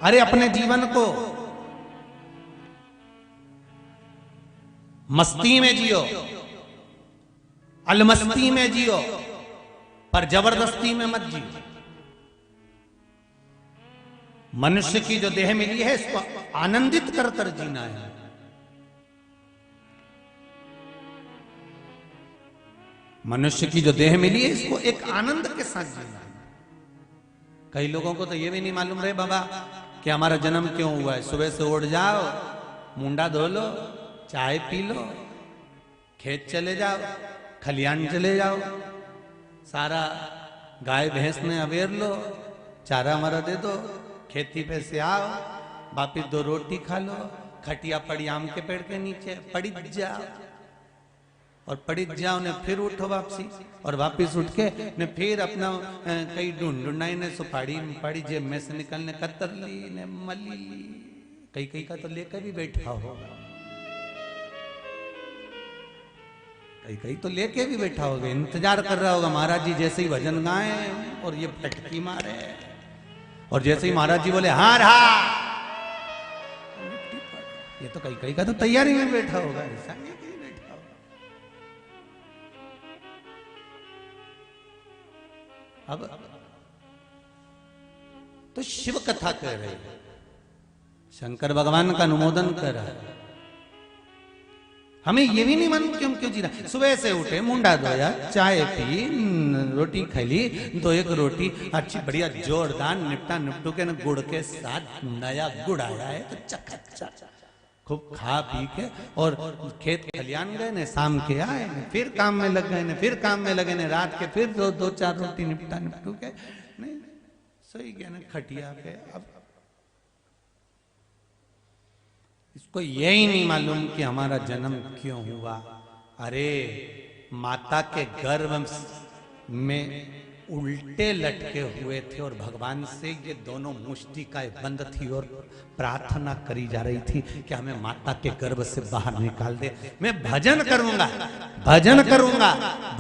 अरे अपने जीवन को मस्ती में जियो, अलमस्ती में जियो, पर जबरदस्ती में मत जियो। मनुष्य की जो देह मिली है इसको आनंदित कर कर जीना है। मनुष्य की जो देह मिली है इसको एक आनंद के साथ जीना है। कई लोगों को तो ये भी नहीं मालूम रहे बाबा कि हमारा जन्म क्यों हुआ है। सुबह से उठ जाओ, मुंडा धो लो, चाय पी लो, खेत चले जाओ, खलियान चले जाओ, सारा गाय भैंस ने अवेर लो, चारा मरा दे दो, खेती पे से आओ, वापिस 2 रोटी खा लो, खटिया पड़ी आम के पेड़ के नीचे पड़ी जाओ, और पड़ी जाओ ने फिर उठो वापसी, और वापिस उठ के ने फिर अपना कई ढूंढाई ने सुपाड़ी पड़ी जेब में से निकलने कतर ली ने मली ली। कई का तो लेकर भी बैठा होगा, कई तो लेके भी बैठा होगा, इंतजार कर रहा होगा महाराज जी जैसे ही भजन गाए और ये फटकी मारे, और जैसे ही महाराज जी बोले हाँ रहा, ये तो कई का तो तैयारी में बैठा होगा, ऐसा नहीं कहीं बैठा होगा। अब तो शिव कथा कह रहे हैं, शंकर भगवान का अनुमोदन कर रहा है। हमें ये भी नहीं मालूम क्यों जी रहा। सुबह से उठे, मुंडा धोया, चाय पी, रोटी खैली, 2-1 रोटी अच्छी बढ़िया जोरदार निपटू के न गुड़ के साथ नया गुड़ आया है तो चकाचक खूब खा पी के और खेत खलियान गए ने, शाम के आए ने, फिर काम में लग गए ने, फिर काम में लगे ने, रात के फिर 2-4 रोटी निपटू के नहीं सही गया ना खटिया पे। अब इसको यही नहीं मालूम कि हमारा जन्म क्यों हुआ। अरे माता के गर्भ में उल्टे लटके हुए थे और भगवान से ये दोनों मुष्टिकाएं बंद थी और प्रार्थना करी जा रही थी कि हमें माता के गर्भ से बाहर निकाल दे। मैं भजन करूंगा, भजन करूंगा,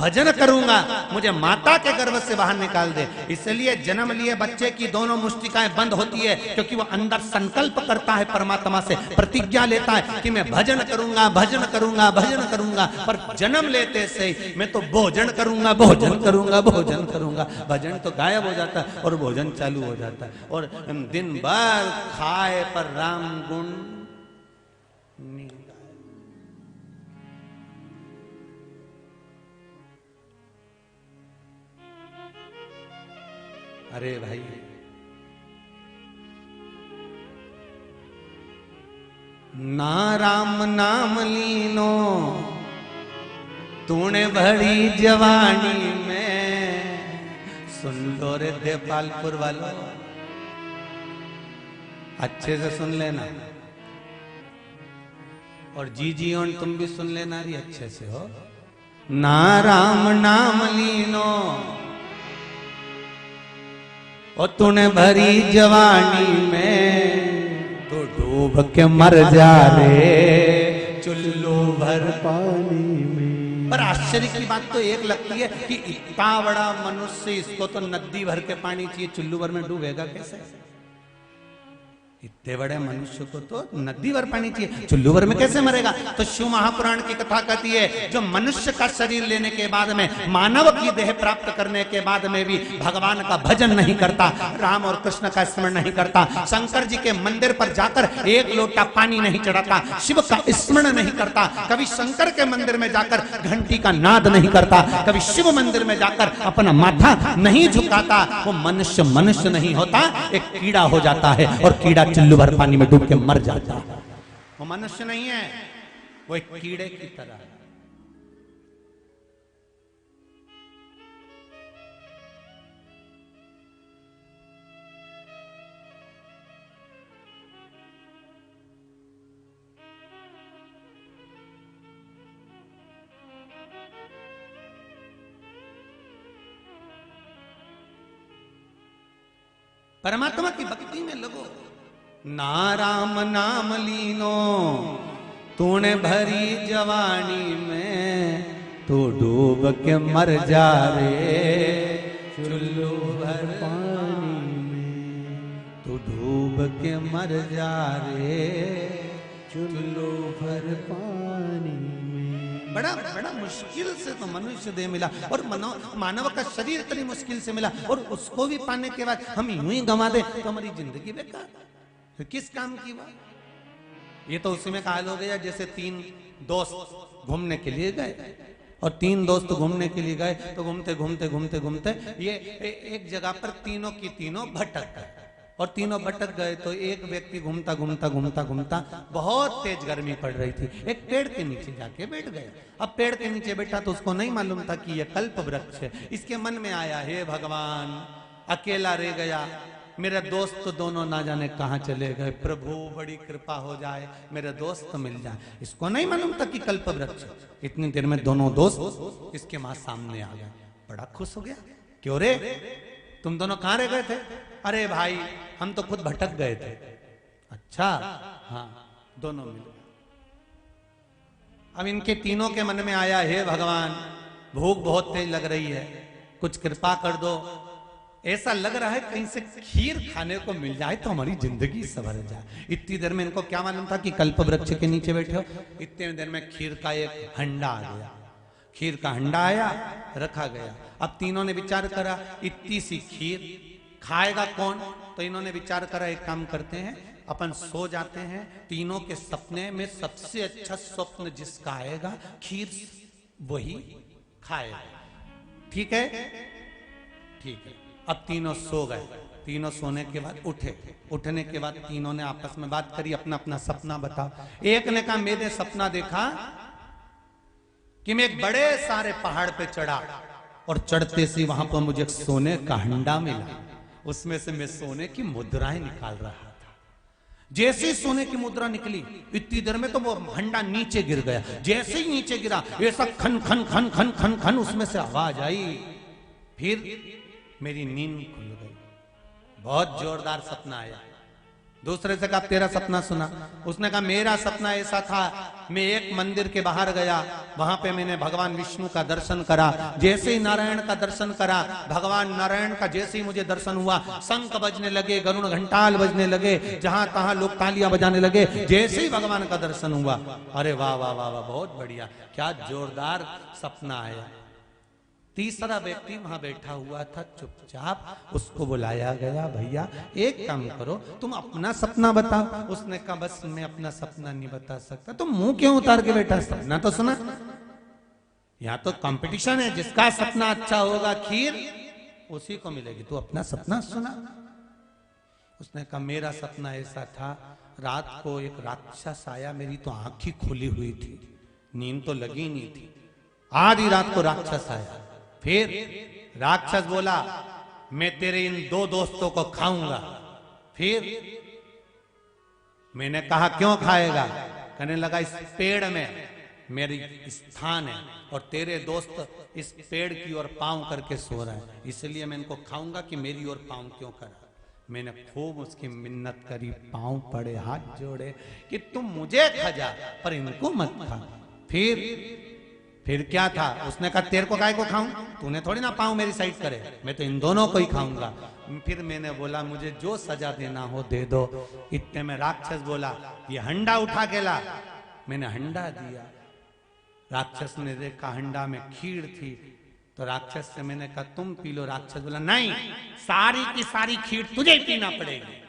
भजन करूंगा, मुझे माता के गर्भ से बाहर निकाल दे। इसलिए जन्म लिए बच्चे की दोनों मुष्टिकाएं बंद होती है क्योंकि वो अंदर संकल्प करता है, परमात्मा से प्रतिज्ञा लेता है कि मैं भजन करूंगा, भजन करूंगा, भजन करूंगा। पर जन्म लेते से मैं तो भोजन करूंगा, भोजन करूंगा, भोजन करूंगा, भजन तो गायब हो जाता है और भोजन चालू हो जाता है। और दिन भर खाए पर राम गुण नहीं गाए। अरे भाई ना राम नाम लीनो तूने भरी जवानी में, सुन लो रे देपालपुर वालों, अच्छे से सुन लेना, और जी और तुम भी सुन लेना री अच्छे से हो। ना राम नाम लीनो और तूने भरी जवानी में, तो डूब के मर जा रे चुल्लू भर पानी में। पर आश्चर्य की बात तो एक लगती है कि इतना बड़ा मनुष्य, इसको तो नदी भर के पानी चाहिए, चुल्लू भर में डूबेगा कैसे? इतने बड़े मनुष्य को तो नदी भर पानी चाहिए, चुल्लू भर में कैसे मरेगा? तो शिव महापुराण की कथा कहती है जो मनुष्य का शरीर लेने के बाद में, मानव की देह प्राप्त करने के बाद में भी भगवान का भजन नहीं करता, राम और कृष्ण का स्मरण नहीं करता, शंकर जी के मंदिर पर जाकर 1 लोटा पानी नहीं चढ़ाता, शिव का स्मरण नहीं करता, कभी शंकर के मंदिर में जाकर घंटी का नाद नहीं करता, कभी शिव मंदिर में जाकर अपना माथा नहीं झुकाता, वो मनुष्य मनुष्य नहीं होता, एक कीड़ा हो जाता है और कीड़ा चुल्लू भर पानी में डूब के मर जाता है। वो मनुष्य नहीं है, वो एक कीड़े की तरह है। परमात्मा की भक्ति में लगो। ना राम नाम लीनो तूने भरी जवानी में, तू डूब के मर जा रे चुल्लू भर पानी में, तू डूब के मर जा रे चुल्लू भर पानी में। बड़ा बड़ा मुश्किल से तो मनुष्य देह मिला और मानव का शरीर इतनी मुश्किल से मिला और उसको भी पाने के बाद हम यूं ही गंवा दे तो हमारी जिंदगी बेकार, फिर किस काम की बात। ये तो उसी में हाल हो गया जैसे 3 दोस्त घूमने के लिए गए और 3 दोस्त घूमने के लिए गए तो घूमते घूमते घूमते घूमते ये एक जगह पर तीनों की तीनों भटक गए और तीनों भटक गए तो एक व्यक्ति घूमता घूमता घूमता घूमता बहुत तेज गर्मी पड़ रही थी, एक पेड़ के नीचे जाके बैठ गया। अब पेड़ के नीचे बैठा तो उसको नहीं मालूम था कि यह कल्प वृक्ष है। इसके मन में आया, हे भगवान अकेला रह गया, मेरा दोस्त तो दोनों ना जाने कहां चले गए, प्रभु बड़ी कृपा हो जाए मेरा दोस्त तो मिल जाए। इसको नहीं मालूम था कि कल्प वृक्ष। इतनी देर में दोनों दोस्त इसके मां सामने आ गए, बड़ा खुश हो गया, क्यों रे तुम दोनों कहां रह गए थे? अरे भाई हम तो खुद भटक गए थे। अच्छा हाँ, दोनों मिल गए। अब इनके तीनों के मन में आया, हे भगवान भूख बहुत तेज लग रही है, कुछ कृपा कर दो, ऐसा लग रहा है कहीं से खीर खाने को मिल जाए तो हमारी जिंदगी संवर जाए। इतनी देर में इनको क्या मालूम था कि कल्प वृक्ष के नीचे बैठे हो। इतने देर में खीर का एक हंडा आ गया, खीर का हंडा आया, रखा गया। अब तीनों ने विचार करा इतनी सी खीर खाएगा कौन, तो इन्होंने विचार करा एक काम करते हैं, अपन सो जाते हैं, तीनों के सपने में सबसे अच्छा स्वप्न जिसका आएगा खीर वही खाएगा। ठीक है, ठीक है। अब तीनों सो गए, तीनों सोने के बाद उठे, उठने के बाद तीनों ने आपस में बात करी, अपना अपना सपना बताओ। एक ने कहा मैंने सपना देखा कि मैं एक बड़े सारे पहाड़ पे चढ़ा और चढ़ते से वहां पर मुझे सोने का हंडा मिला, उसमें से मैं सोने की मुद्राएं निकाल रहा था। जैसे ही सोने की मुद्रा निकली इतनी देर में तो वो हंडा नीचे गिर गया। जैसे ही नीचे गिरा ऐसा खन खन खन खन खन खन उसमें से आवाज आई, फिर मेरी नींद खुल गई। बहुत जोरदार सपना आया। दूसरे से कहा तेरा सपना सुना। उसने कहा मेरा सपना ऐसा था, मैं एक मंदिर के बाहर गया, वहां पे मैंने भगवान विष्णु का दर्शन करा। जैसे ही नारायण का दर्शन करा, भगवान नारायण का जैसे ही मुझे दर्शन हुआ, शंख बजने लगे, गरुड़ घंटाल बजने लगे, जहां तहां लोग तालियां बजाने लगे। जैसे ही भगवान का दर्शन हुआ, अरे वाह वाह वाह वाह, बहुत बढ़िया, क्या जोरदार सपना आया। तीसरा व्यक्ति वहां बैठा हुआ था चुपचाप, उसको बुलाया गया, भैया एक काम करो तुम अपना सपना बताओ। उसने कहा बस मैं अपना सपना नहीं बता सकता। तुम मुंह क्यों उतार के बैठा, सपना तो सुना। यहाँ तो कंपटीशन है, जिसका सपना अच्छा होगा खीर उसी को मिलेगी, तू अपना सपना सुना। उसने कहा मेरा सपना ऐसा था, रात को एक राक्षस आया, मेरी तो आंख ही खुली हुई थी, नींद तो लगी नहीं थी। आधी रात को राक्षस आया, फिर राक्षस बोला मैं तेरे इन 2 दोस्तों को खाऊंगा। फिर मैंने कहा क्यों खाएगा? कहने लगा इस पेड़ में मेरी स्थान है और तेरे दोस्त इस पेड़ की ओर पांव करके सो रहा है, इसलिए मैं इनको खाऊंगा कि मेरी ओर पांव क्यों करा। मैंने खूब उसकी मिन्नत करी, पांव पड़े, हाथ जोड़े कि तुम मुझे खा जा पर इनको मत खा। फिर क्या था? उसने कहा तेरे को काय को खाऊं, तूने थोड़ी ना पाऊं मेरी साइड करे, मैं तो इन दोनों को ही खाऊंगा। फिर मैंने बोला मुझे जो सजा देना हो दे दो। इतने में राक्षस बोला ये हंडा उठा के ला। मैंने हंडा दिया, राक्षस ने देखा हंडा में खीर थी, तो राक्षस से मैंने कहा तुम पी लो। राक्षस बोला नहीं, सारी की सारी खीर तुझे ही पीना पड़ेगी।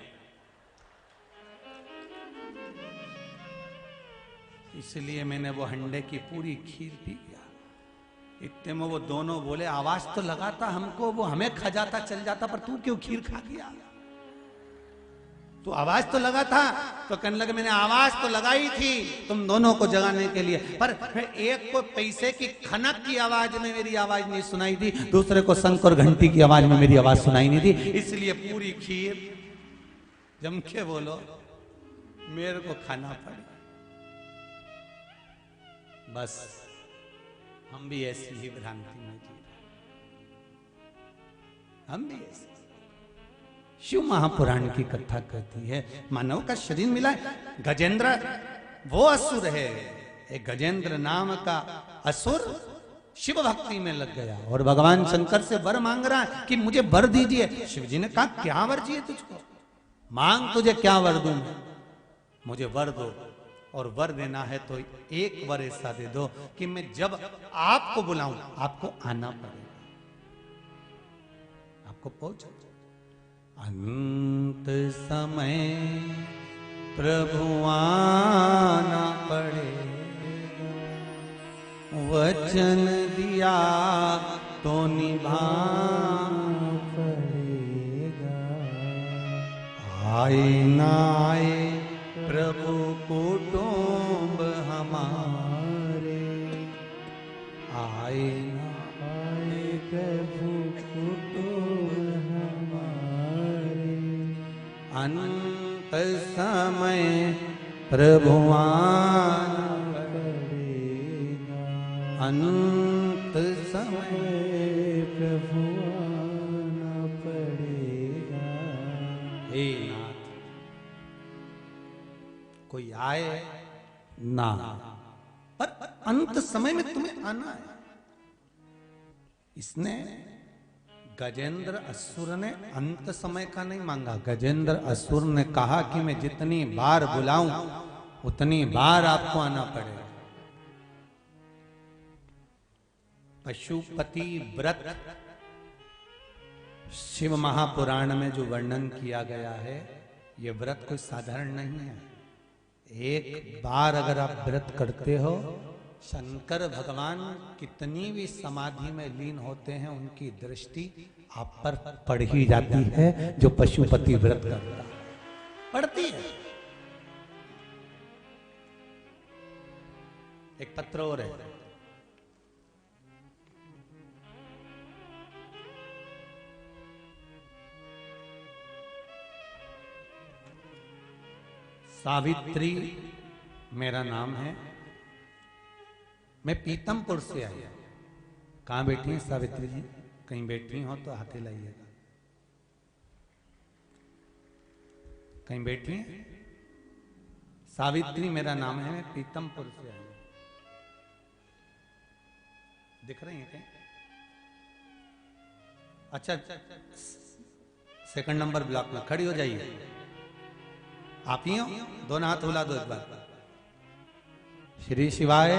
इसलिए मैंने वो हंडे की पूरी खीर पी गया। इतने में वो दोनों बोले आवाज तो लगाता हमको, वो हमें खा जाता चल जाता, पर तू क्यों खीर खा गया? तो आवाज तो लगा था। तो कहने लगे मैंने आवाज तो लगाई थी तुम दोनों को जगाने के लिए, पर एक को पैसे की खनक की आवाज में मेरी आवाज नहीं सुनाई थी, दूसरे को शंख और घंटी की आवाज में मेरी आवाज सुनाई नहीं थी, इसलिए पूरी खीर जम के बोलो मेरे को खाना पड़े। बस हम भी ऐसी ही भ्रांति में जी रहे, हम भी ऐसे। शिव महापुराण की कथा कहती है मानव का शरीर मिला है। गजेंद्र वो असुर है, एक गजेंद्र नाम का असुर शिव भक्ति में लग गया और भगवान शंकर से वर मांग रहा है कि मुझे वर दीजिए। शिव जी ने कहा क्या वर चाहिए तुझको? मांग तुझे क्या वर दूं, मुझे वर दो, और वर देना है तो एक वर ऐसा दे दो कि मैं जब आपको बुलाऊं आपको आना पड़ेगा, आपको पहुंच। अंत समय प्रभु आना पड़ेगा, वचन दिया तो निभाना पड़ेगा। आए ना आए प्रभु कुटुंब हमारे, आए ना आए प्रभु कुटुंब हमारे। अंत समय प्रभु आना पड़ेगा। अंत समय प्रभु आना पड़ेगा। हे नाथ, कोई आए ना, पर अंत समय में तुम्हें आना है। इसने गजेंद्र असुर ने अंत समय का नहीं मांगा, गजेंद्र असुर ने कहा कि मैं जितनी बार बुलाऊं उतनी बार आपको आना पड़ेगा। पशुपति व्रत शिव महापुराण में जो वर्णन किया गया है, यह व्रत कोई साधारण नहीं है। एक बार अगर आप व्रत करते हो, शंकर भगवान कितनी भी समाधि में लीन होते हैं, उनकी दृष्टि आप पर पड़ ही जाती है। जो पशुपति व्रत करता है पड़ती है। एक पत्र और है, सावित्री मेरा नाम है, मैं पीतमपुर से आई। कहां बैठी हैं सावित्री जी? कहीं बैठी हो तो हाथ हिलाइएगा। कहीं बैठी हैं? सावित्री मेरा नाम है, मैं पीतमपुर से आई। दिख रही हैं कहीं? अच्छा, सेकंड नंबर ब्लॉक में खड़ी हो जाइए। आप ही हो? दोनों हाथ हिला दो एक बार। श्री शिवाय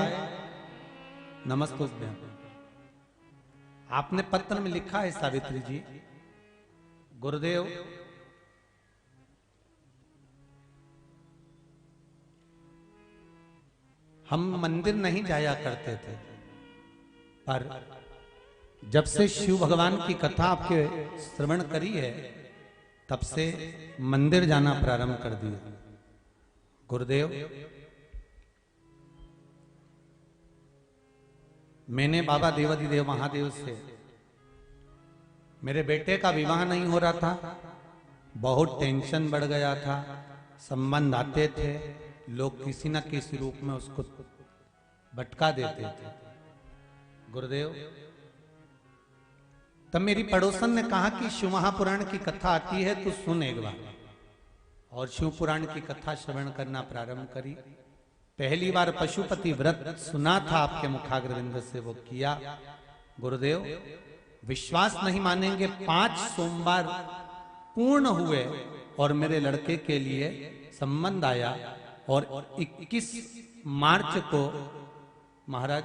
नमस्तुभ्यं। आपने पत्र में लिखा है सावित्री जी, गुरुदेव हम मंदिर नहीं जाया करते थे, पर जब से शिव भगवान की कथा आपके श्रवण करी है, तब से मंदिर जाना प्रारंभ कर दिया। गुरुदेव, मैंने बाबा देवाधिदेव महादेव से मेरे बेटे का विवाह नहीं हो रहा था, बहुत टेंशन बढ़ गया था। संबंध आते थे, लोग किसी न किसी रूप में उसको भटका देते थे। गुरुदेव, तब मेरी पड़ोसन ने कहा कि शिव महापुराण की कथा आती है तो सुन एक बार, और शिव पुराण की कथा श्रवण करना प्रारंभ करी। पहली बार पशुपति व्रत सुना था आपके मुखाग्रविंद से, वो किया। गुरुदेव विश्वास नहीं मानेंगे, 5 सोमवार पूर्ण हुए और मेरे लड़के के लिए संबंध आया, और 21 मार्च को महाराज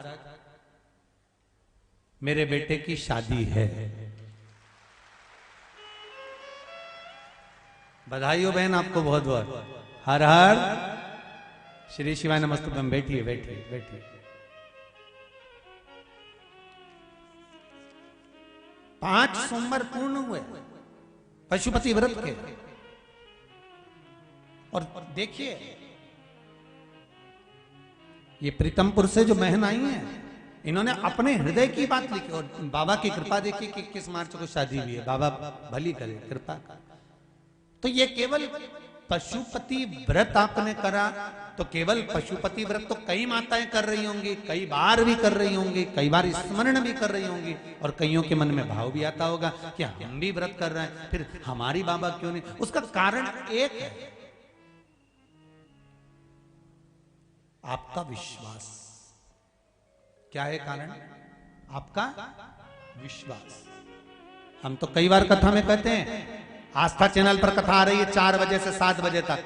मेरे बेटे की शादी है। बधाई हो बहन आपको बहुत बहुत। हर हर श्री शिवाय नमस्तुभ्यं। बैठिए बैठिए बैठिए। पांच सोमवार पूर्ण हुए पशुपति व्रत के, और देखिए ये प्रीतमपुर से जो बहन आई हैं, इन्होंने अपने हृदय की बात लिखी, और बाबा की कृपा देखिए कि 21 मार्च को शादी हुई है। बाबा भली करे, कृपा कर। तो ये केवल पशुपति व्रत आपने करा, तो केवल पशुपति व्रत तो कई माताएं कर रही होंगी, कई बार भी कर रही होंगी, कई बार स्मरण भी कर रही होंगी, और कईयों के मन में भाव भी आता होगा कि हम भी व्रत कर रहे हैं, फिर हमारी बाबा क्यों नहीं। उसका कारण एक है, आपका विश्वास। क्या है कारण? आपका विश्वास। हम तो कई बार कथा में कहते हैं, आस्था चैनल पर कथा आ रही है 4 बजे से 7 बजे तक,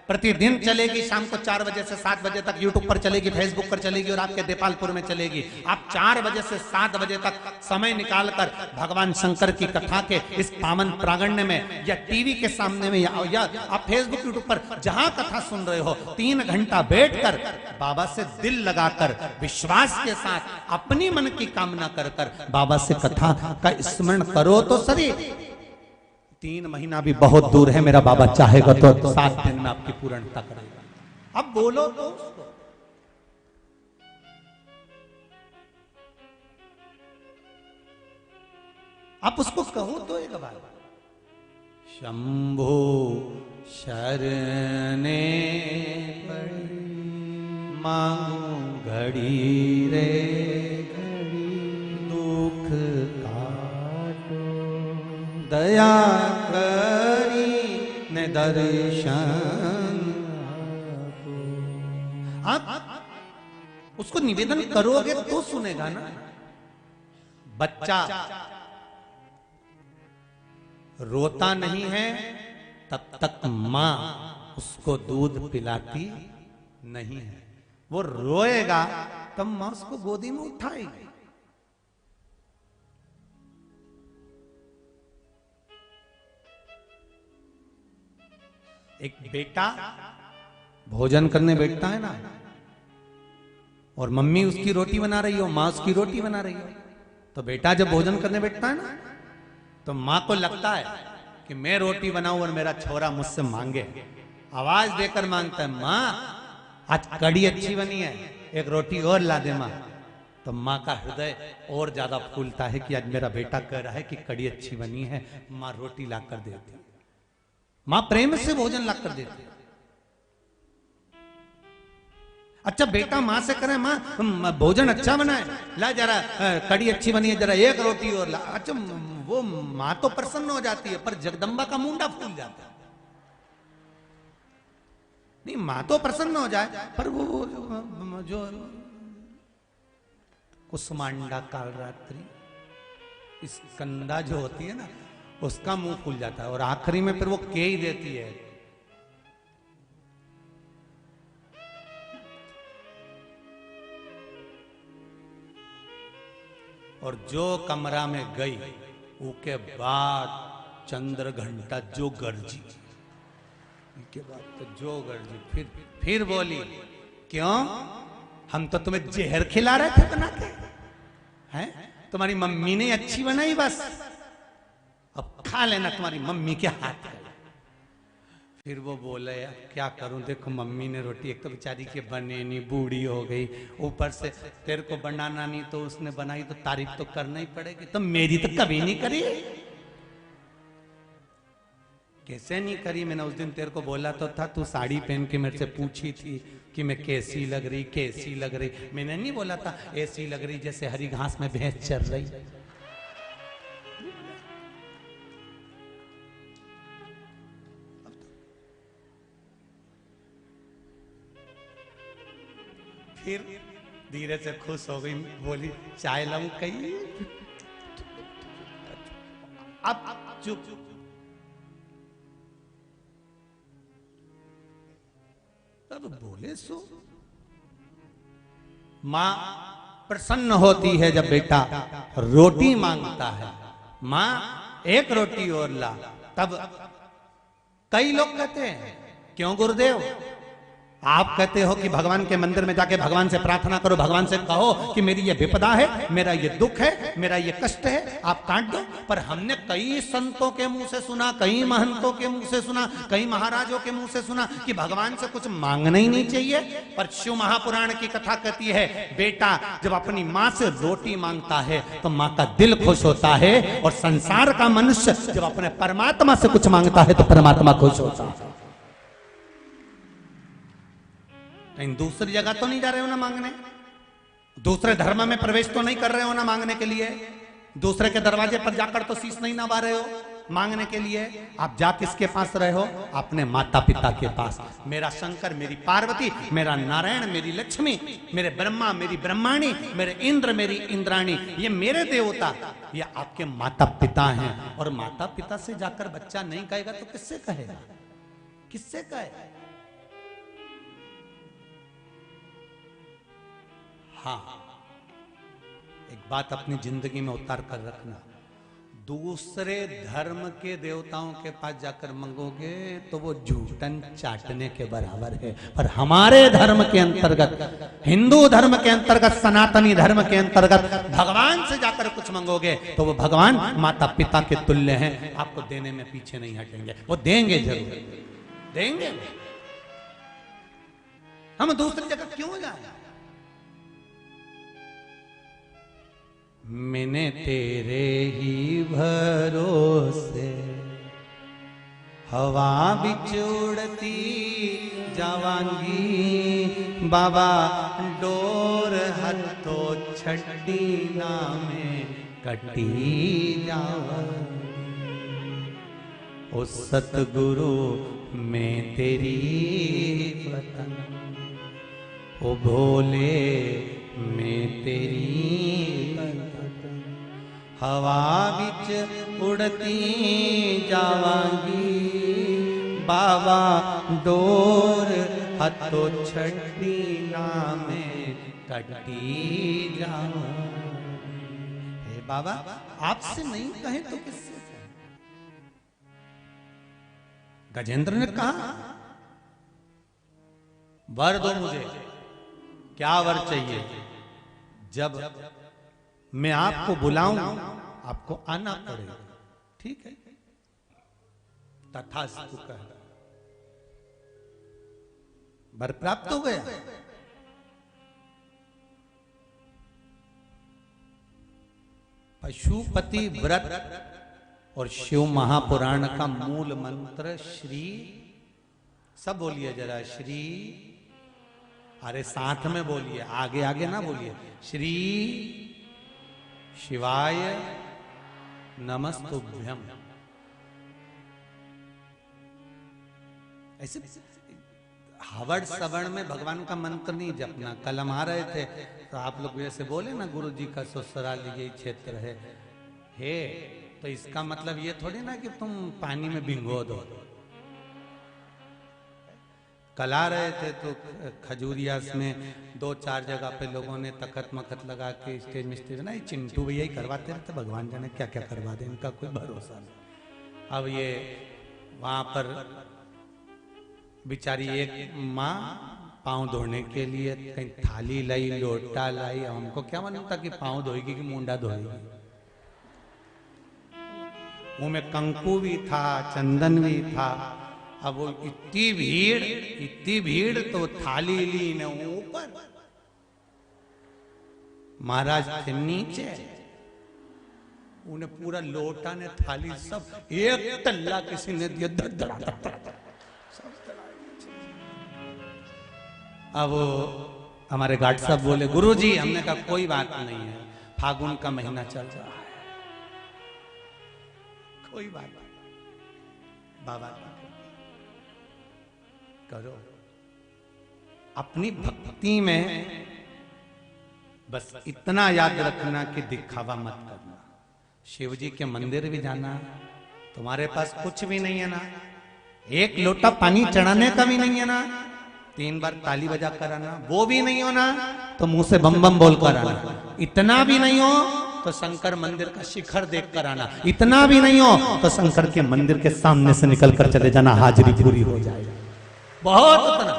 प्रतिदिन चलेगी। शाम को 4 बजे से 7 बजे तक यूट्यूब पर चलेगी, फेसबुक पर चलेगी और आपके देपालपुर में चलेगी। आप 4 बजे से 7 बजे तक समय निकालकर भगवान शंकर की कथा के इस पावन प्रांगण्य में या टीवी के सामने में या आप फेसबुक यूट्यूब पर जहां कथा सुन रहे हो 3 घंटा बैठकर बाबा से दिल लगाकर विश्वास के साथ अपनी मन की कामना कर कर बाबा से कथा का स्मरण करो तो सही। 3 महीना भी बहुत दूर है, मेरा बाबा चाहेगा तो 7 दिन में आपकी पूर्णता करेगा। अब बोलो तो उसको। आप उसको कहो तो एक बार, शंभो शरणे पड़ी मांगू घड़ी रे घड़ी, दुख काटो दया करी ने दर्शन। आप उसको निवेदन करोगे तो सुनेगा ना। बच्चा रोता नहीं है तब तक मां उसको दूध पिलाती नहीं है। वो रोएगा तब मां उसको गोदी में उठाएगी। एक बेटा भोजन करने बैठता है ना, और मम्मी उसकी रोटी बना रही हो, मां उसकी रोटी बना रही हो, तो बेटा जब भोजन करने बैठता है ना तो मां को लगता है कि मैं रोटी बनाऊं और मेरा छोरा मुझसे मांगे। आवाज देकर मांगता है, मां आज कड़ी अच्छी बनी है, एक रोटी और ला दे मां। तो मां का हृदय और ज्यादा फूलता है कि आज मेरा बेटा कह रहा है कि कड़ी अच्छी बनी है, मां रोटी ला कर देती। मां प्रेम से भोजन ला कर देती। अच्छा बेटा मां से करे, मां भोजन अच्छा बना है, ला जरा कड़ी अच्छी बनी है, जरा एक रोटी और ला। अच्छा वो मां तो प्रसन्न हो जाती है, पर जगदम्बा का मुंडा फूल जाता है। नहीं, मां तो प्रसन्न हो जाए, पर वो जो कुसुमांडा कालरात्रि स्कंदा जो होती है ना, उसका मुंह फूल जाता है और आखिरी में फिर वो के ही देती है। और जो कमरा में गई उसके बाद चंद्र घंटा जो गर्जी, के बाद तो जो गर्जी फिर बोली, क्यों हम तो तुम्हें जहर खिला रहे थे बना के, हैं तुम्हारी मम्मी ने अच्छी बनाई, बस अब खा लेना तुम्हारी मम्मी के हाथ है। फिर वो बोले क्या करूं, देखो मम्मी ने रोटी, एक तो बेचारी के बने नहीं, बूढ़ी हो गई, ऊपर से तेरे को बनाना नहीं तो उसने बनाई, तो तारीफ तो करना ही पड़ेगी। तो मेरी तो कभी नहीं करी। कैसे नहीं करी? मैंने उस दिन तेरे को बोला तो था, तू साड़ी पहन के मेरे से पूछी थी कि मैं कैसी लग रही, कैसी लग रही। मैंने नहीं बोला था ऐसी लग रही जैसे हरी घास में भैंस चल रही। फिर धीरे से खुश हो गई, बोली चाय लाऊं कहीं। अब चुप। तब बोले सो मां प्रसन्न होती है जब बेटा रोटी मांगता है, मां एक रोटी और ला। तब कई लोग कहते हैं क्यों गुरुदेव आप कहते हो कि भगवान के मंदिर में जाके भगवान से प्रार्थना करो, भगवान से कहो कि मेरी ये विपदा है, मेरा ये दुख है, मेरा ये कष्ट है, आप काट दो। पर हमने कई संतों के मुंह से सुना, कई महंतों के मुंह से सुना, कई महाराजों के मुंह से सुना कि भगवान से कुछ मांगना ही नहीं चाहिए। पर शिव महापुराण की कथा कहती है बेटा जब अपनी माँ से रोटी मांगता है तो माँ का दिल खुश होता है, और संसार का मनुष्य जब अपने परमात्मा से कुछ मांगता है तो परमात्मा खुश होता है। कहीं दूसरी जगह तो नहीं जा रहे हो ना मांगने, दूसरे धर्म में प्रवेश तो नहीं कर रहे हो ना मांगने के लिए, दूसरे के दरवाजे पर जाकर तो शीश नहीं नवा रहे हो मांगने के लिए। आप जा किसके पास रहे हो? अपने माता पिता के पास। मेरा शंकर, मेरी पार्वती, मेरा नारायण, मेरी लक्ष्मी, मेरे ब्रह्मा, मेरी ब्रह्माणी, मेरे इंद्र, मेरी इंद्राणी, ये मेरे देवता ये आपके माता पिता हैं, और माता पिता से जाकर बच्चा नहीं कहेगा तो किससे कहेगा? किससे कहेगा? हाँ, एक बात अपनी जिंदगी में उतार कर रखना, दूसरे धर्म के देवताओं के पास जाकर मांगोगे तो वो जूठन चाटने के बराबर है। पर हमारे धर्म के अंतर्गत, हिंदू धर्म के अंतर्गत, सनातनी धर्म के अंतर्गत भगवान से जाकर कुछ मांगोगे तो वो भगवान माता पिता के तुल्य हैं, आपको देने में पीछे नहीं हटेंगे, वो देंगे, जरूर देंगे। हम दूसरी जगह क्यों जाए? मैंने तेरे ही भरोसे हवा बिच उड़ती जावांगी, बाबा डोर हथो छड्डी नामे कटी जावांगी। ओ सतगुरु मैं तेरी पतन, ओ भोले मैं तेरी हवा बिच उड़ती जावांगी, बाबा डोर हथो छड्डी नामे कटी जावांगी। हे बाबा, आपसे नहीं कहे तो किससे कहे? गजेंद्र ने कहा, वर दो मुझे। क्या वर चाहिए? जब मैं आपको बुलाऊं आपको आना पड़ेगा। ठीक है, तथास्तु कह, वर प्राप्त हो गया। पशुपति व्रत और शिव महापुराण का मूल मंत्र श्री, सब बोलिए जरा, श्री, अरे साथ में बोलिए, आगे आगे ना बोलिए, श्री शिवाय नमस्तुभ्यम। ऐसे हवड़ सवर्ण में भगवान का मंत्र नहीं जपना। कल हम आ रहे थे तो आप लोग जैसे बोले ना, गुरु जी का ससुराल यही क्षेत्र है, तो इसका मतलब ये थोड़ी ना कि तुम पानी में भिंगो दो। कल आ रहे थे तो खजूरियास में 2-4 जगह पे लोगों ने तखत मखत लगा के स्टेज में स्टेज ना, चिंटू भैया ही करवाते रहते, भगवान जाने क्या क्या करवा दे, इनका कोई भरोसा नहीं। अब ये वहां पर बेचारी एक माँ पाँव धोने के लिए कहीं थाली लाई, लोटा लाई, हमको क्या मालूम था कि पाँव धोएगी कि मुंडा धोएगी। मुंह में कंकु भी था, चंदन भी था। अब वो इतनी भीड़ तो थाली ली ने ऊपर, महाराज थे नीचे, उन्हें पूरा लोटा ने थाली सब एक तल्ला किसी ने दिया, अब हमारे घाट साहब बोले, गुरुजी, हमने कहा कोई बात नहीं है, फागुन का महीना चल रहा है, कोई बात नहीं, बाबा करो। अपनी भक्ति में बस इतना याद रखना कि दिखावा मत करना। शिव जी के मंदिर भी जाना, तुम्हारे पास कुछ भी नहीं है ना, एक लोटा पानी चढ़ाने का भी नहीं है ना, 3 बार ताली बजा कर आना, वो भी नहीं हो ना, तो मुंह से बम बम बोल कर आना। इतना भी नहीं हो तो शंकर मंदिर का शिखर देख कर आना। इतना भी नहीं हो तो शंकर के मंदिर के सामने से निकल कर चले जाना, हाजिरी पूरी हो जाएगी। बहुत उतना।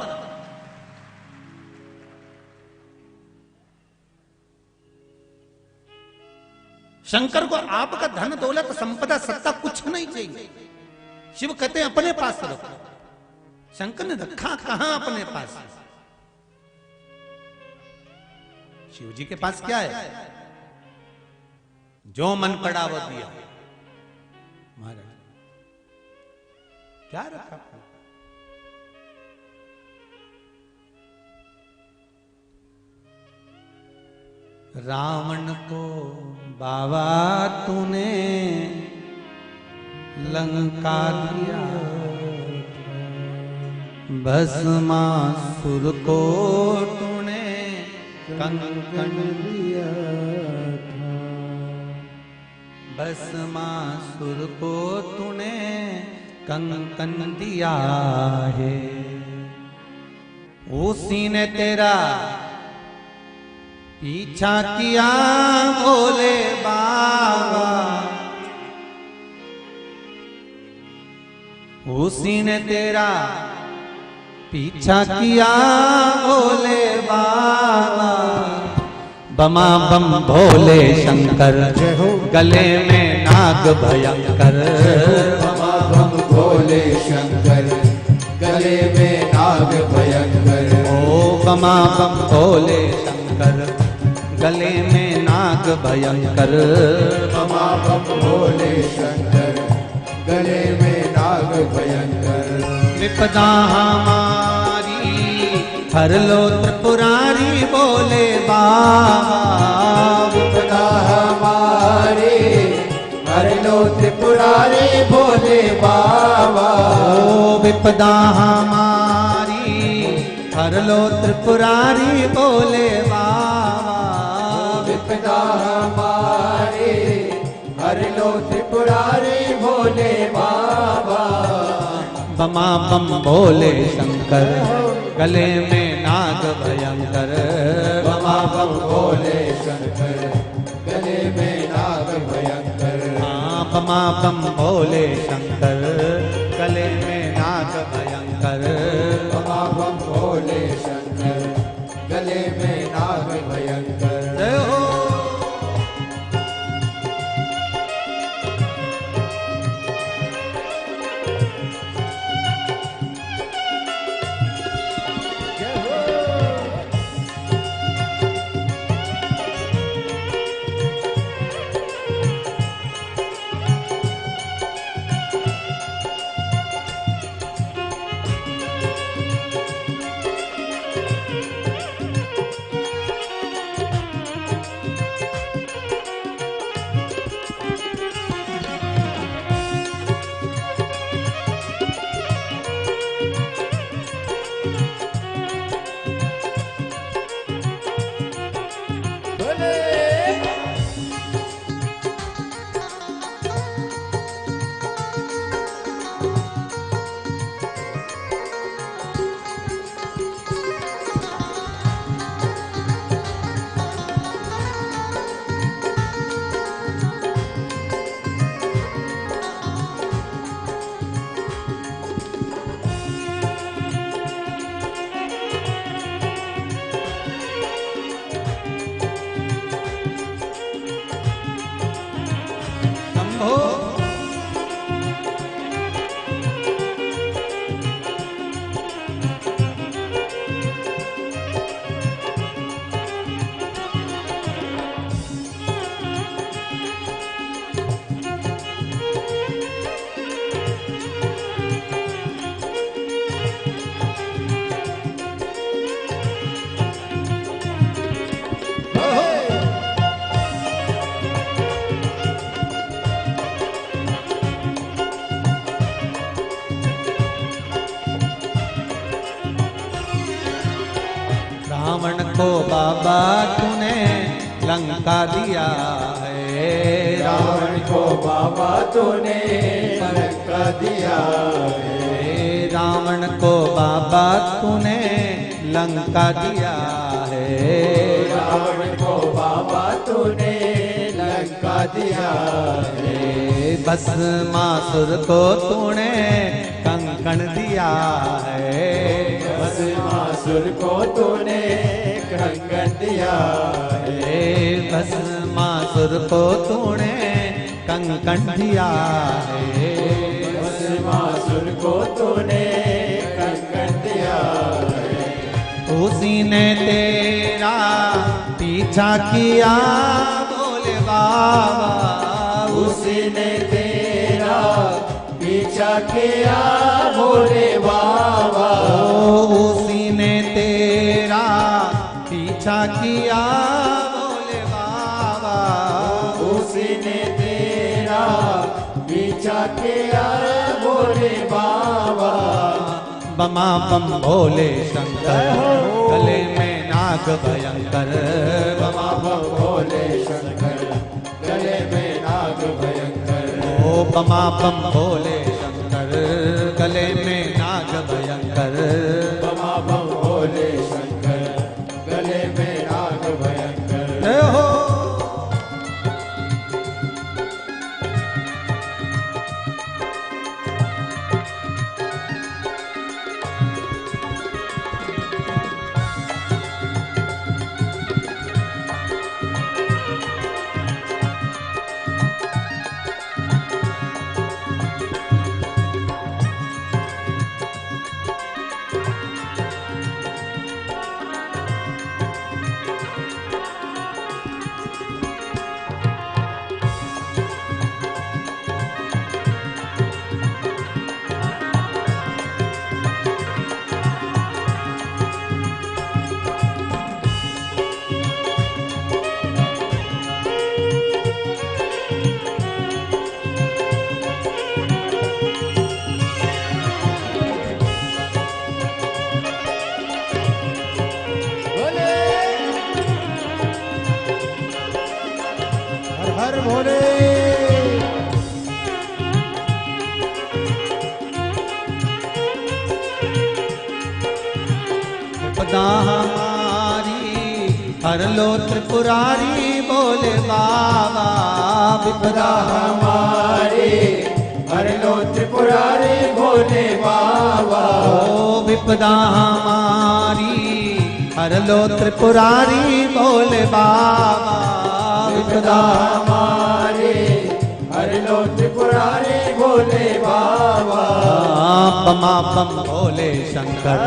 शंकर को आपका धन दौलत संपदा सत्ता कुछ नहीं चाहिए। शिव कहते हैं अपने पास रखो। शंकर ने रखा कहां अपने पास? शिव जी के पास क्या है? जो मन पड़ा वो दिया। महाराज क्या रखा? रावण को बाबा तूने लंका दिया, भस्मासुर को तूने कंकण दिया था। भस्मासुर को तूने कंकन दिया है, उसी ने तेरा पीछा किया भोले बाबा, उसी ने तेरा पीछा किया भोले बाबा। बमा बम भोले शंकर गले में नाग भयंकर, बमा बम भोले शंकर गले में नाग भयंकर। ओ बमा बम भोले शंकर गले में नाग भयंकर, बमा बम भोले शंकर गले में नाग भयंकर। विपदा हमारी हर लो त्रिपुरारी बोले बाबा, विपदा हमारे हर लो त्रिपुरारी भोले बाबा। ओ विपदा हमारी हर लो त्रिपुरारी बोले बाबा, विपदा हमारे हर लो त्रिपुरारी भोले बाबा। बमा बम भोले शंकर गले में नाग भयंकर, बमा बम भोले शंकर गले में नाग भयंकर। हाँ बमा बम भोले शंकर गले में नाग भयंकर, बमा बम भोले शंकर गले में नाग भयंकर। जय हो। रावण को बाबा तूने लंका दिया है, रावण को बाबा तूने लंका दिया है। रावण को बाबा तूने लंका दिया है, रावण को बाबा तूने लंका दिया है। भस्मासुर को तूने कंकण दिया है, भस्मासुर को तूने कंकण दिया है। भस्मासुर को तूने कंकण दिया है, भस्मासुर को तूने कंकण दिया है। उसी ने तेरा पीछा किया भोले बाबा, उसी ने तेरा पीछा किया भोले बाबा। उसी ने तेरा पीछा किया भोले बाबा, उसी ने तेरा पीछा किया भोले बाबा। बमा बम भोले शंकर गले में नाग भयंकर, बमा बम भोले शंकर गले में नाग भयंकर। बमा बम भोले शंकर गले में नाग भयंकर। बमा बम भोले शंकर गले में नाग भयंकर। जय हो। हर भोले। विपदा हमारी हर लो त्रिपुरारी बोले बाबा। विपदा हमारी हर लो त्रिपुरारी भोले बाबा। ओ विपदा हमारी हर लो त्रिपुरारी बोले बाबा। विपदा हमारे हर लो त्रिपुरारी भोले बाबा। बमा बम भोले शंकर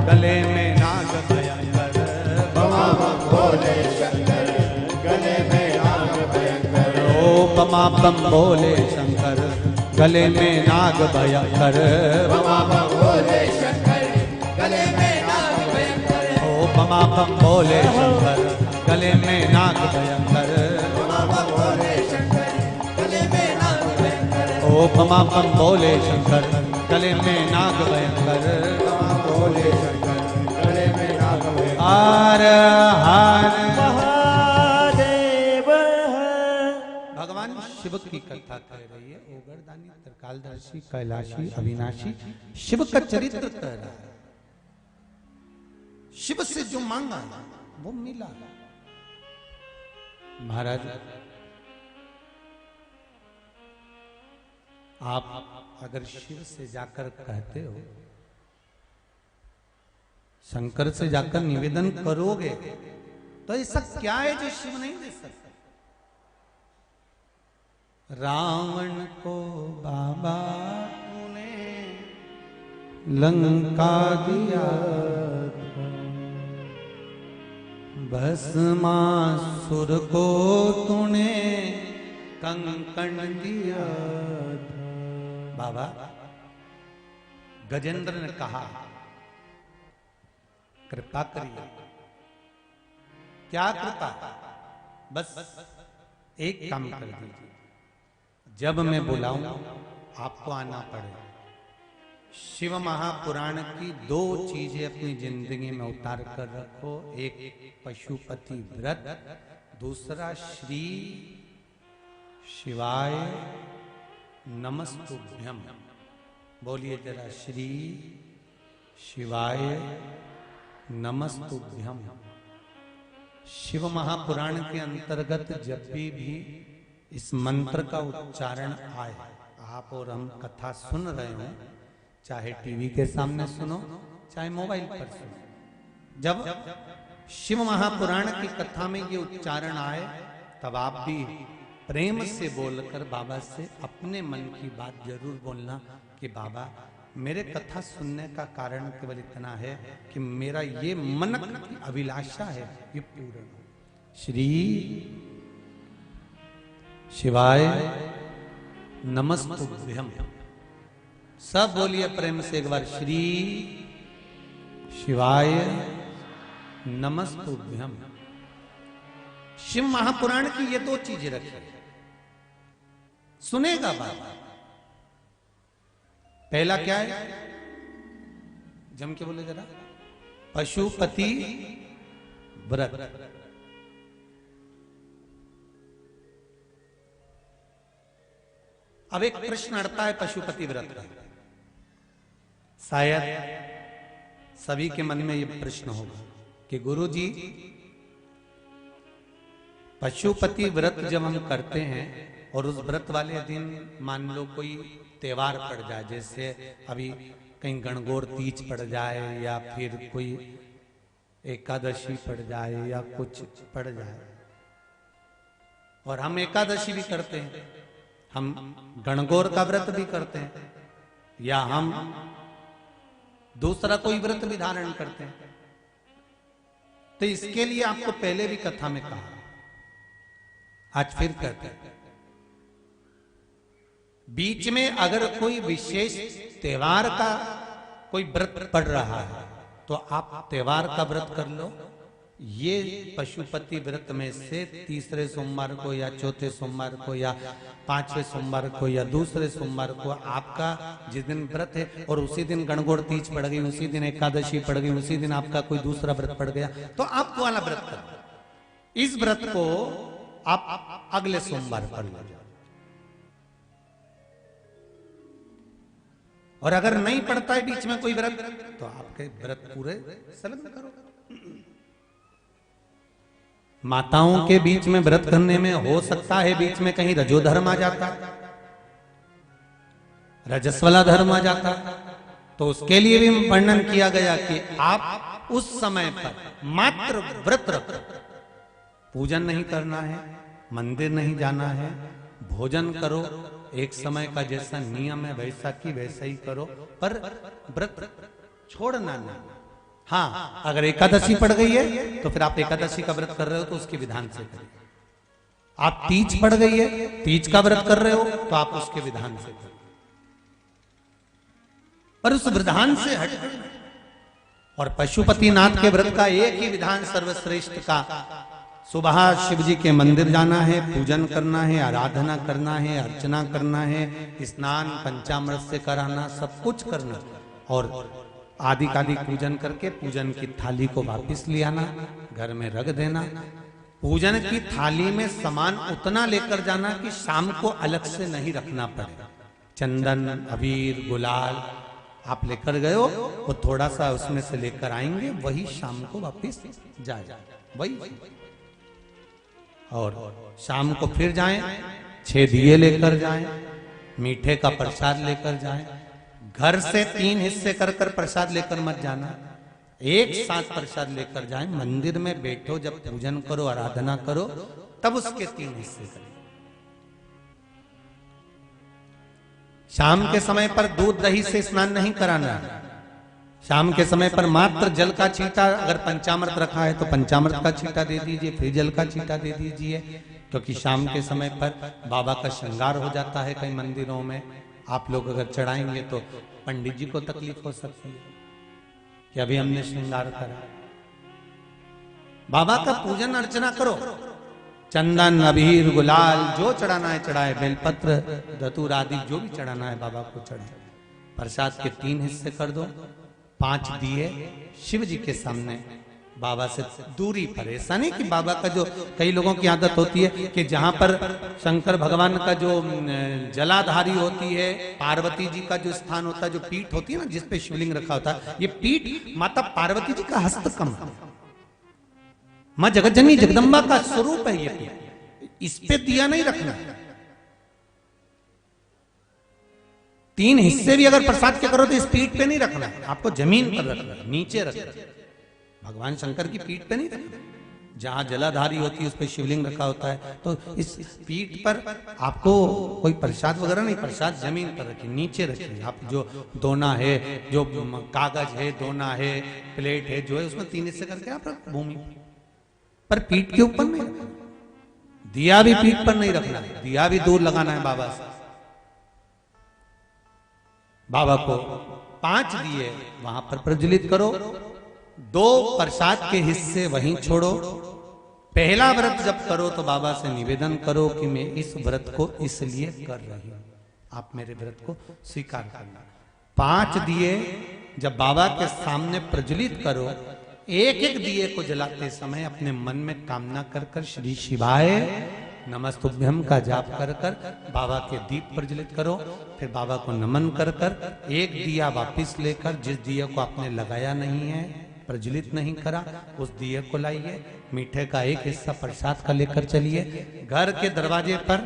गले में नाग भयंकर। बमा बम भोले शंकर गले में नाग भयंकर। ओ बमा बम भोले शंकर गले में नाग भयंकर। बमा बम भोले शंकर गले में नाग भयंकर। ओ बमा बम भोले शंकर गले में नाग भयंकर। बमा बम भोले शंकर गले में नाग भयंकर। ओ बमा बम भोले शंकर गले में नाग भयंकर। बमा भोले शंकर गले में नाग भयंकर। हर हर महादेव। भगवान शिव की कथा कह रही है। ओगरदानी त्रिकालदर्शी कैलाशी अविनाशी शिव का चरित्र कह रहा है। शिव से जो मांगा वो मिला। महाराज आप अगर शिव से जाकर कहते हो, शंकर से जाकर निवेदन करोगे, तो ऐसा क्या है जो शिव नहीं दे सकता? रावण को बाबा तूने लंका दिया, भस्मासुर को तूने कंकण दिया था। बाबा गजेंद्र ने कहा कृपा करिए। क्या कृपा? बस एक काम कर दीजिए, जब मैं बुलाऊं आपको आना पड़ेगा। शिव महापुराण की 2 चीजें अपनी जिंदगी में उतार कर रखो। एक पशुपति व्रत, दूसरा श्री शिवाय नमस्तुभ्यम। बोलिए जरा, श्री शिवाय नमस्तुभ्यम। शिव महापुराण के अंतर्गत जब भी इस मंत्र का उच्चारण आए, आप और हम कथा सुन रहे हो, चाहे टीवी के सामने सुनो चाहे मोबाइल पर सुनो, जब शिव महापुराण की कथा में ये उच्चारण आए, तब आप भी प्रेम से बोलकर बाबा से अपने मन की बात जरूर बोलना कि बाबा मेरे कथा सुनने का कारण केवल इतना है कि मेरा ये मन की अभिलाषा है ये पूर्ण हो। श्री शिवाय नमस्तुभ्यम। सब बोलिए प्रेम से एक बार, श्री शिवाय नमस्तुभ्यम। शिव महापुराण की ये 2 चीजें रखी, सुनेगा बाबा। पहला क्या है, जम के बोले जरा, पशुपति व्रत। अब एक प्रश्न अड़ता है पशुपति व्रत का, शायद सभी के मन में ये प्रश्न होगा कि गुरुजी पशुपति व्रत जब हम करते हैं और उस व्रत वाले दिन मान लो कोई त्योहार पड़ जाए, जैसे अभी कहीं गणगौर तीज पड़ जाए या फिर कोई एकादशी पड़ जाए या कुछ पड़ जाए, और हम एकादशी भी करते हैं, हम गणगौर का व्रत भी करते हैं, या हम दूसरा कोई व्रत भी धारण करते हैं, तो इसके लिए आपको पहले भी कथा में कहा, आज फिर कहते हैं, बीच में अगर कोई विशेष त्योहार का कोई व्रत पड़ रहा है तो आप त्योहार का व्रत कर लो। ये पशुपति व्रत में से तीसरे सोमवार को या चौथे सोमवार को या पांचवें सोमवार को या दूसरे सोमवार को आपका जिस दिन व्रत है और उसी दिन गणगौर तीज पड़ गई, उसी दिन एकादशी पड़ गई, उसी दिन आपका कोई दूसरा व्रत पड़ गया, तो आप वो वाला व्रत करो। इस व्रत को आप अगले सोमवार कर लो, और अगर नहीं पड़ता है बीच में कोई व्रत तो आपके व्रत पूरे संलग्न करो। माताओं के बीच में व्रत करने में हो सकता है बीच में कहीं रजोधर्म आ जाता, रजस्वला धर्म आ जाता, तो उसके लिए भी वर्णन किया गया कि आप उस समय पर मात्र व्रत रखो, पूजन नहीं करना है, मंदिर नहीं जाना है, भोजन करो, एक समय का जैसा नियम है वैसा की वैसा ही करो, पर व्रत छोड़ना नहीं। हाँ, अगर एकादशी पड़ गई है तो फिर आप एकादशी का व्रत कर रहे हो तो उसके विधान से करिए। आप तीज पड़ गई है, तीज का व्रत कर रहे हो तो आप उसके विधान से करिए, पर उस विधान से हट। और पशुपति नाथ के व्रत का एक ही विधान सर्वश्रेष्ठ का, सुबह शिव जी के मंदिर जाना है, पूजन करना है, आराधना करना है, अर्चना करना है, स्नान पंचामृत से कराना, सब कुछ करना, और आदि कादि पूजन करके पूजन की थाली को वापस ले आना, घर में रख देना। पूजन की थाली में सामान उतना लेकर जाना कि शाम को अलग से नहीं रखना पड़े। चंदन, अबीर, गुलाल आप लेकर गए हो, वो थोड़ा सा उसमें से लेकर आएंगे, वही शाम को वापस जाए, वही। और शाम को फिर जाएं, 6 दिए लेकर जाएं, मीठे का प्रसाद लेकर जाएं। घर से 3 हिस्से कर कर प्रसाद लेकर मत जाना, एक साथ प्रसाद लेकर जाएं। मंदिर में बैठो, जब पूजन करो, आराधना करो, तब उसके 3 हिस्से करें। शाम के समय पर दूध दही से स्नान नहीं कराना है। शाम के समय पर मात्र जल का छींटा, अगर पंचामृत रखा है तो पंचामृत का छींटा दे दीजिए, फिर जल का छींटा दे दीजिए, क्योंकि शाम के समय पर बाबा का श्रृंगार हो जाता है कई मंदिरों में। आप लोग अगर चढ़ाएंगे तो पंडित जी को तकलीफ हो सकती है कि अभी हमने श्रृंगार करा। बाबा का पूजन अर्चना करो, चंदन, अबीर, गुलाल जो चढ़ाना है चढ़ाए, बेलपत्र, धतूर आदि जो भी चढ़ाना है बाबा को चढ़ाए। प्रसाद के 3 हिस्से कर दो, 5 दिए शिव जी के सामने बाबा से दूरी पर। ऐसा नहीं कि बाबा का, जो कई लोगों की आदत होती है कि जहां पर शंकर भगवान का जो जलाधारी होती है, पार्वती जी का जो स्थान होता है, जो पीठ होती है ना जिसपे शिवलिंग रखा होता है, ये पीठ माता पार्वती जी का हस्तकम है, मां जगतजननी जगदम्बा का स्वरूप है ये पीठ, इस पे दिया नहीं रखना। 3 हिस्से भी अगर प्रसाद के करो तो इस पीठ पे नहीं रखना, आपको जमीन पर रखना, नीचे रखना। भगवान शंकर की पीठ पे नहीं रखना, जहां जलाधारी होती है उस पे शिवलिंग रखा होता है, तो इस पीठ पर आपको कोई प्रसाद वगैरह नहीं, प्रसाद जमीन पर रखिए, नीचे रखिए। आप जो दोना है, जो कागज है, दोना है, प्लेट है, जो है उसमें 3 हिस्से करके आप रख, भूमि पर, पीठ के ऊपर नहीं रखना। दिया भी पीठ पर नहीं रखना, दिया भी दूर लगाना है बाबा से। बाबा को 5 दिए वहां पर प्रज्वलित करो, 2 प्रसाद के हिस्से वहीं छोड़ो। पहला व्रत जब करो तो बाबा से निवेदन करो कि मैं इस व्रत को इसलिए कर रही हूं, आप मेरे व्रत को स्वीकार करना। 5 दिए जब बाबा के सामने प्रज्वलित करो, एक एक दिए को जलाते समय अपने मन में कामना कर कर श्री शिवाय नमस्तुभ्यम का जाप कर कर बाबा के दीप प्रज्वलित करो। फिर बाबा को नमन कर कर एक दिया वापिस लेकर, जिस दिया को आपने लगाया नहीं है, प्रज्वलित नहीं करा, उस दिए को लाइए। मीठे का एक हिस्सा प्रसाद का लेकर चलिए। घर के दरवाजे पर,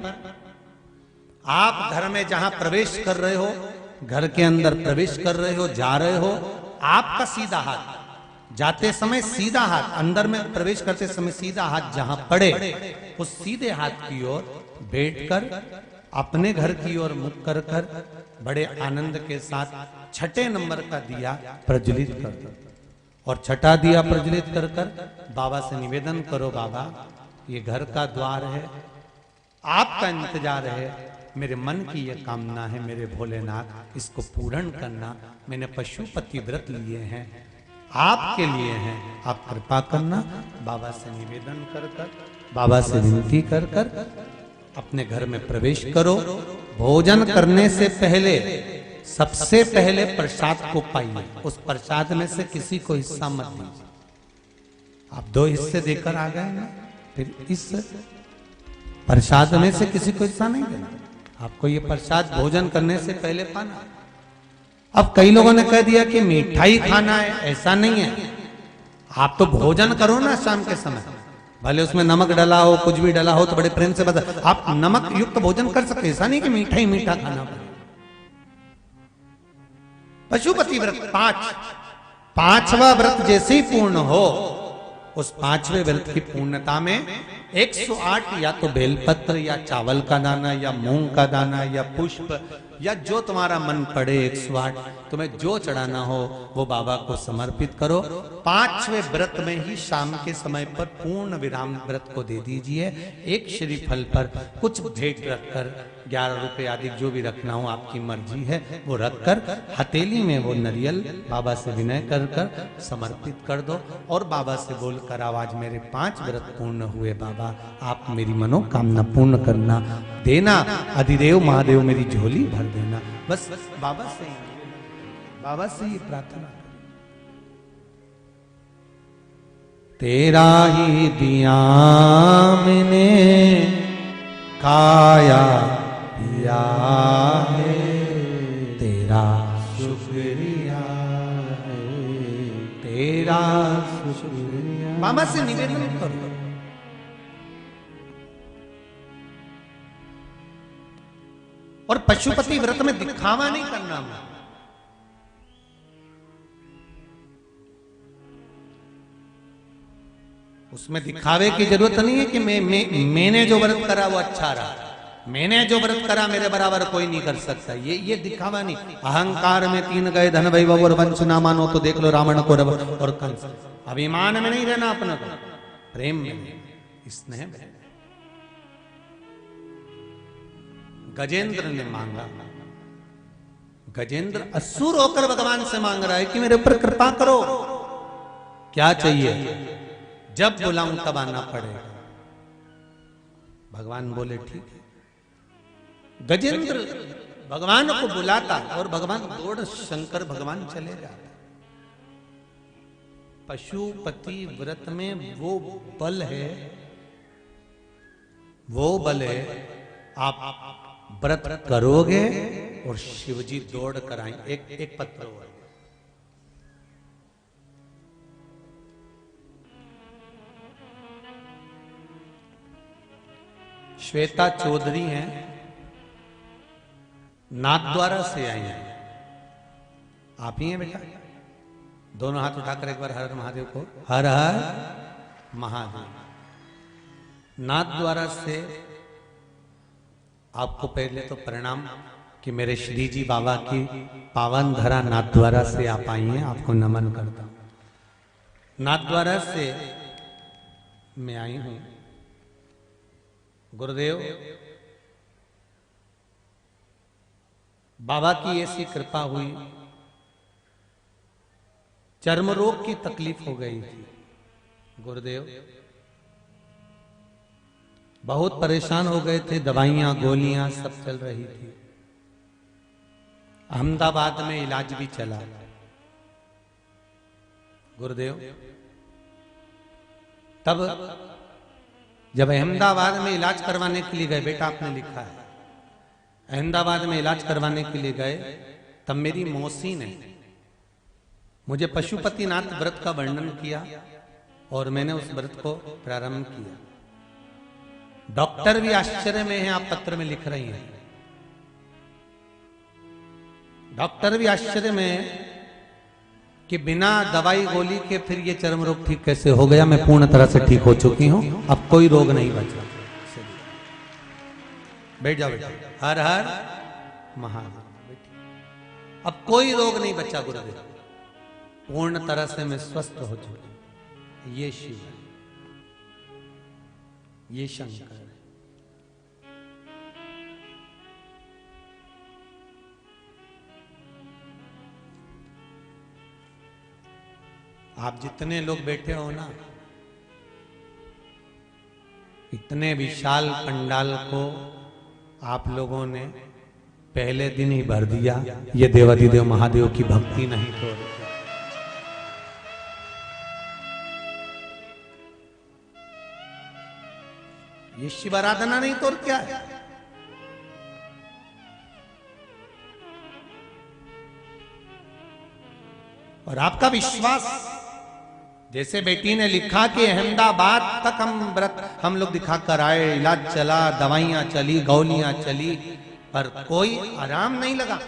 आप घर में जहां प्रवेश कर रहे हो, घर के अंदर प्रवेश कर रहे हो, जा रहे हो, आपका सीधा हाथ, जाते समय सीधा हाथ, अंदर में प्रवेश करते समय सीधा हाथ जहां पड़े, उस सीधे हाथ की ओर बैठकर अपने घर की ओर मुख कर कर बड़े आनंद के साथ छठे नंबर का दिया प्रज्वलित कर दो। और छठा दिया प्रज्वलित कर कर बाबा से निवेदन करो, बाबा ये घर का द्वार है, आपका इंतजार है, मेरे मन की ये कामना है, मेरे भोलेनाथ इसको पूर्ण करना। मैंने पशुपति व्रत लिए हैं, आपके लिए हैं, आप कृपा करना। बाबा से निवेदन कर कर, बाबा से विनती कर कर अपने घर में प्रवेश करो। भोजन करने से पहले सबसे पहले प्रसाद को पाइए। उस प्रसाद में से किसी को हिस्सा मत दीजिए। आप 2 हिस्से देकर आ गए ना, फिर इस प्रसाद में से किसी को हिस्सा नहीं देना। आपको ये प्रसाद भोजन करने से पहले पाना। अब कई लोगों ने कह दिया कि मिठाई खाना है, ऐसा नहीं है। आप तो भोजन करो ना शाम के समय, भले उसमें नमक डला हो, कुछ भी डला हो, तो बड़े प्रेम से बता, आप नमक युक्त भोजन कर सकते, ऐसा नहीं कि मिठाई मीठा खाना पड़े। पशुपति व्रत 5वां व्रत जैसे ही पूर्ण हो, उस 5वें व्रत की पूर्णता में 108 या तो बेलपत्र या चावल का दाना या मूंग का दाना या पुष्प या जो तुम्हारा मन पड़े, 108 तुम्हें जो चढ़ाना हो वो बाबा को समर्पित करो। 5वें व्रत में ही शाम के समय पर पूर्ण विराम व्रत को दे दीजिए। एक श्रीफल पर कुछ भेंट रखकर, 11 रुपए आदि जो भी रखना हो आपकी मर्जी है, वो रखकर हथेली में वो नरियल बाबा से विनय कर कर समर्पित कर दो। और बाबा से बोलकर आवाज, मेरे 5 व्रत पूर्ण हुए बाबा, आप मेरी मनोकामना पूर्ण करना, देना अधिदेव महादेव मेरी झोली भर देना। बस बाबा से ही प्रार्थना। तेरा ही दिया मैंने खाया पिया है, तेरा शुक्रिया है, तेरा शुक्रिया। बाबा से निवेदन करो। और पशुपति व्रत में दिखावा नहीं करना। उसमें दिखावे की जरूरत नहीं है कि मैंने जो व्रत करा वो अच्छा रहा, मैंने जो व्रत करा मेरे बराबर कोई नहीं कर सकता। ये दिखावा नहीं। अहंकार में 3 गए, धन वैभव और वंश ना मानो तो देख लो रावण को और कंस। अभिमान में नहीं रहना अपना को, प्रेम में, स्नेह में। गजेंद्र ने मांगा, गजेंद्र असुर होकर भगवान से मांग रहा है कि मेरे ऊपर कृपा करो, क्या चाहिए, जब बुलाऊं तब आना पड़ेगा। भगवान बोले ठीक है। गजेंद्र भगवान को बुलाता और भगवान दौड़ शंकर भगवान चले जाते। पशुपति व्रत में वो बल है, आप व्रत करोगे और शिवजी दौड़ कर आएंगे। एक पत्र हुआ, श्वेता चौधरी हैं, नाथद्वारा से आई हैं। आप ही हैं बेटा? दोनों हाथ उठाकर एक बार हर हर महादेव को, हर हर महादेव। नाथद्वारा से आपको पहले तो प्रणाम कि मेरे श्री जी बाबा की पावन धरा नाथद्वारा से आप आई हैं, आपको नमन करता हूं। नाथद्वारा से मैं आई हूं। गुरुदेव बाबा की ऐसी कृपा हुई, चर्म रोग की तकलीफ हो गई थी। गुरुदेव बहुत परेशान हो गए थे, दवाइयां गोलियां सब चल रही थी। अहमदाबाद में इलाज भी चला। गुरुदेव तब जब अहमदाबाद में इलाज करवाने के लिए गए, बेटा आपने लिखा है, अहमदाबाद में इलाज करवाने के लिए गए, तब मेरी मौसी ने मुझे पशुपतिनाथ व्रत का वर्णन किया और मैंने उस व्रत को प्रारंभ किया। डॉक्टर भी आश्चर्य में हैं, आप पत्र में लिख रही हैं, डॉक्टर भी आश्चर्य में हैं कि बिना दवाई गोली के फिर ये चर्म रोग ठीक कैसे हो गया। मैं पूर्ण तरह से ठीक हो चुकी हूं, अब कोई रोग नहीं बचा। बैठ जाओ बेटा, हर हर महादेव। अब कोई रोग नहीं बचा गुरुदेव, पूर्ण तरह से मैं स्वस्थ हो चुकी। ये शिव है, ये शंकर है। आप जितने लोग बैठे हो ना, इतने विशाल पंडाल को आप लोगों ने पहले दिन ही भर दिया। ये देवाधिदेव महादेव की भक्ति नहीं तो ये शिव आराधना नहीं तो और क्या है। और आपका विश्वास, जैसे बेटी ने लिखा कि अहमदाबाद तक हम लोग दिखा कर आए, इलाज चला, दवाइयां चली, गोलियां चली, पर कोई आराम नहीं लगा।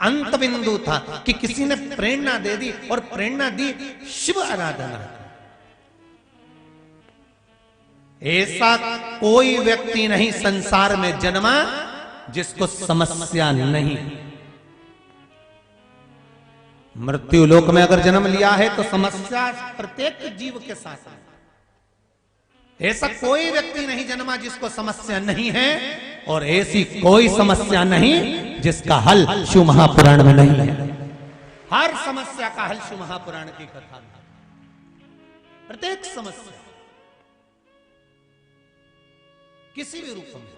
अंत बिंदु था कि किसी ने प्रेरणा दे दी, और प्रेरणा दी शिव आराधना। ऐसा कोई व्यक्ति नहीं संसार में जन्मा जिसको समस्या नहीं। मृत्यु लोक में अगर जन्म लिया है तो समस्या प्रत्येक जीव के साथ है। ऐसा कोई व्यक्ति नहीं जन्मा जिसको समस्या नहीं है, और ऐसी कोई समस्या नहीं जिसका हल शिव महापुराण में नहीं है। हर समस्या का हल शिव महापुराण की कथा में, प्रत्येक समस्या किसी भी रूप में,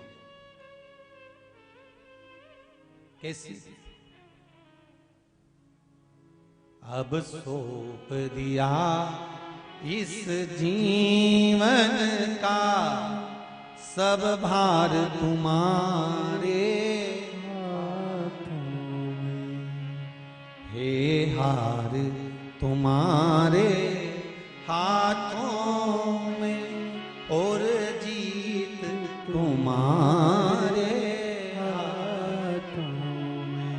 कैसी। अब सौंप दिया इस जीवन का सब भार तुम्हारे हाथों में, हे हार तुम्हारे हाथों में, और जीत तुम्हारे हाथों में।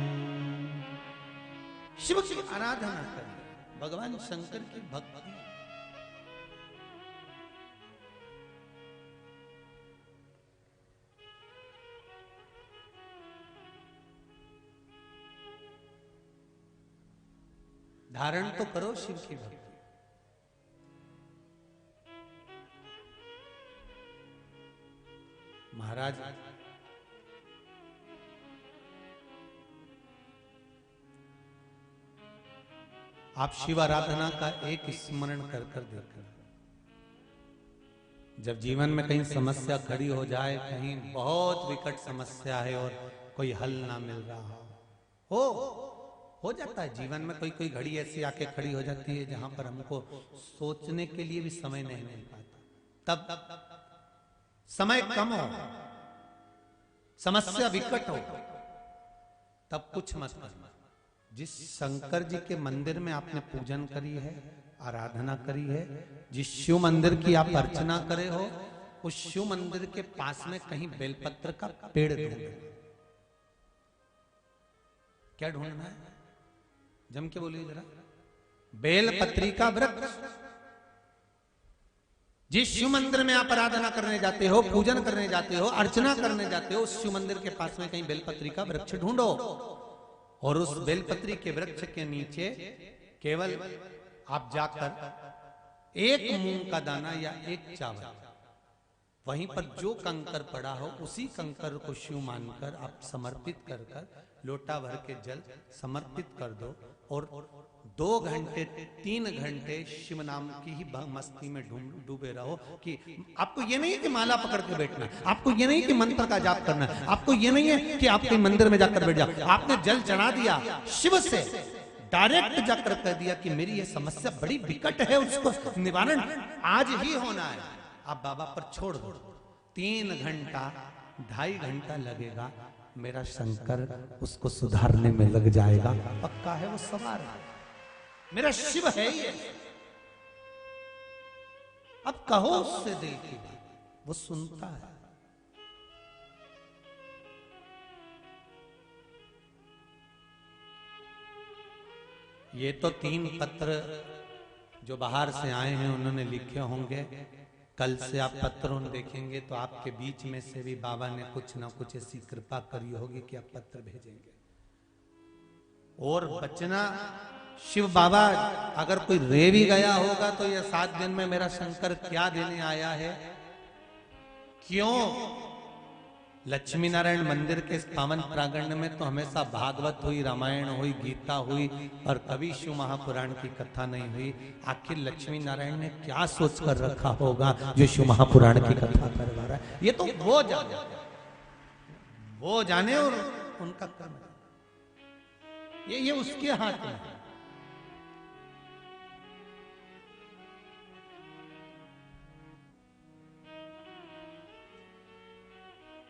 शिव की आराधना करें, भगवान शंकर की भक्ति। धारण तो करो शिव की भक्ति। महाराज आप शिव आराधना का एक स्मरण कर कर देखकर, जब जीवन में कहीं समस्या खड़ी हो जाए, कहीं बहुत विकट समस्या है और कोई हल ना मिल रहा हो जाता है जीवन में, कोई कोई घड़ी ऐसी आके खड़ी हो जाती है जहां पर हमको सोचने के लिए भी समय नहीं मिल पाता। तब समय कम हो, समस्या विकट हो, तब कुछ मत करना। जिस शंकर जी के मंदिर में आपने पूजन करी है, आराधना करी है, जिस शिव मंदिर की आप अर्चना करे हो, उस शिव मंदिर के पास में कहीं बेलपत्र का पेड़ ढूंढे। क्या ढूंढना है? जम के बोलिए जरा। बेलपत्री का वृक्ष। जिस शिव मंदिर में आप आराधना करने जाते हो, पूजन करने जाते हो, अर्चना करने जाते हो, उस शिव मंदिर के पास में कहीं बेलपत्री का वृक्ष ढूंढो, और उस बेलपत्री के वृक्ष के नीचे केवल आप जाकर एक मूंग का दाना या एक चावल, वहीं पर जो कंकर पड़ा हो उसी कंकर को शिव मानकर आप समर्पित कर कर लोटा भर के जल समर्पित कर दो, और 2 घंटे 3 घंटे शिव नाम की ही मस्ती में डूबे रहो। कि आपको ये नहीं है कि माला पकड़ के बैठना है, आपको ये नहीं कि मंत्र का जाप करना है, आपको ये नहीं है कि आपके मंदिर में जाकर बैठ जाओ। आपने जल चढ़ा दिया, शिव से डायरेक्ट जाकर कह दिया कि मेरी ये समस्या बड़ी विकट है, उसको निवारण आज ही होना है, आप बाबा पर छोड़ दो, 3 घंटा 2.5 घंटा लगेगा, मेरा शंकर उसको सुधारने में लग जाएगा, पक्का है, वो सवार है, मेरा शिव है ये। अब कहो उससे दिल की बात, वो सुनता है। ये तो 3 पत्र जो बाहर से आए हैं उन्होंने लिखे होंगे। कल से आप पत्रों देखेंगे तो आपके बीच में से भी बाबा ने कुछ ना कुछ ऐसी कृपा करी होगी कि आप पत्र भेजेंगे। और बचना, शिव बाबा अगर कोई रे भी गया होगा तो ये 7 दिन में मेरा शंकर क्या देने आया है, क्यों? लक्ष्मी नारायण मंदिर के पावन प्रांगण में तो हमेशा भागवत हुई, रामायण हुई, गीता हुई, और कभी शिव महापुराण की कथा नहीं हुई। आखिर लक्ष्मी नारायण ने क्या सोच कर रखा होगा जो शिव महापुराण की कथा करवा रहा है? ये तो वो जाने, वो जाने और उनका कर्म, ये उसके हाथ में है।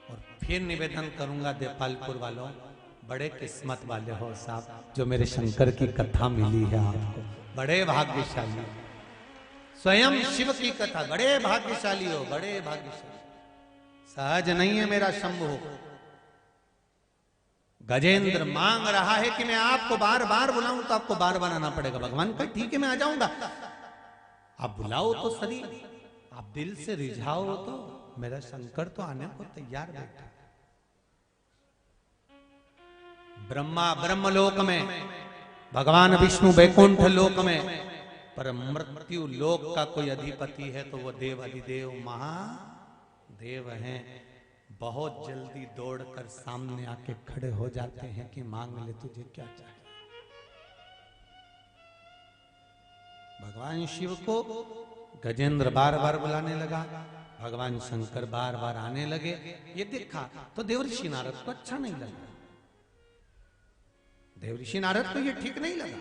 और फिर निवेदन करूंगा देपालपुर वालों, बड़े किस्मत वाले हो साहब जो मेरे शंकर की कथा मिली है आपको, बड़े भाग्यशाली, स्वयं शिव की कथा, बड़े भाग्यशाली हो, बड़े भाग्यशाली। सहज नहीं है मेरा शंभु। गजेंद्र मांग रहा है कि मैं आपको बार बार बुलाऊं, तो आपको बार बार आना पड़ेगा। भगवान का ठीक है मैं आ जाऊंगा, आप बुलाओ तो सही, आप दिल से रिझाओ तो। मेरा शंकर तो आने को तैयार बैठा। ब्रह्मा ब्रह्मलोक में, भगवान विष्णु वैकुंठ लोक में, पर मृत्यु लोक का कोई अधिपति है तो वो देव अधिदेव महादेव हैं। बहुत जल्दी दौड़कर सामने आके खड़े हो जाते हैं कि मांग ले तुझे क्या चाहिए। भगवान शिव को गजेंद्र बार बार बुलाने लगा, भगवान शंकर बार बार आने लगे। ये देखा तो देवऋषि नारद को अच्छा नहीं लगा, देवऋषि नारद को ये ठीक नहीं लगा।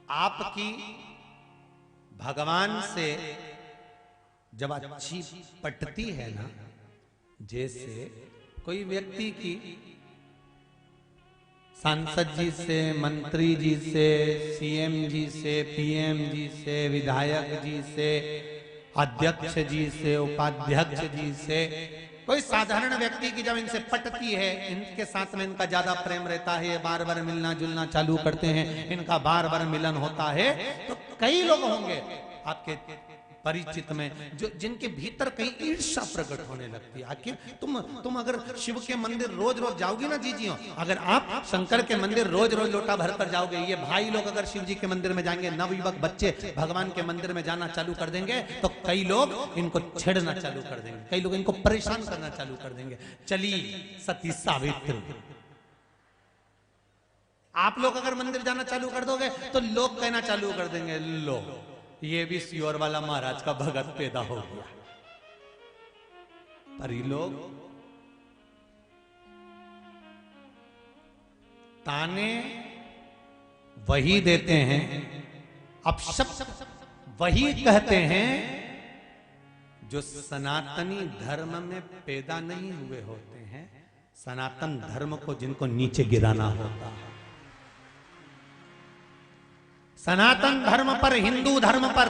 आपकी भगवान से जब अच्छी पटती है ना, जैसे कोई व्यक्ति की सांसद जी से, मंत्री जी से, सीएम जी से, पीएम जी से, विधायक जी से, अध्यक्ष जी से, उपाध्यक्ष जी से, कोई साधारण व्यक्ति की जब इनसे पटती है, इनके साथ में इनका ज्यादा प्रेम रहता है, ये बार बार मिलना जुलना चालू करते हैं, इनका बार बार मिलन होता है, तो कई लोग होंगे आपके परिचित में जो जिनके भीतर कहीं ईर्ष्या प्रकट होने लगती है। आखिर तुम अगर शिव के मंदिर रोज रोज जाओगी ना जीजियों, अगर आप शंकर के मंदिर रोज रोज लोटा भर कर जाओगे, ये भाई लोग अगर शिव जी के मंदिर में जाएंगे, नवयुवक बच्चे भगवान के मंदिर में जाना चालू कर देंगे, तो कई लोग इनको छेड़ना चालू कर देंगे, कई लोग इनको परेशान करना चालू कर देंगे। चली सती सावित्री, आप लोग अगर मंदिर जाना चालू कर दोगे तो लोग कहना चालू कर देंगे, लो ये भी सियोर वाला महाराज का भगत पैदा हो गया। पर ये लोग ताने वही देते हैं, अब शब्द वही कहते हैं जो सनातनी धर्म में पैदा नहीं हुए होते हैं, सनातन धर्म को जिनको नीचे गिराना होता है। सनातन धर्म पर, हिंदू धर्म पर,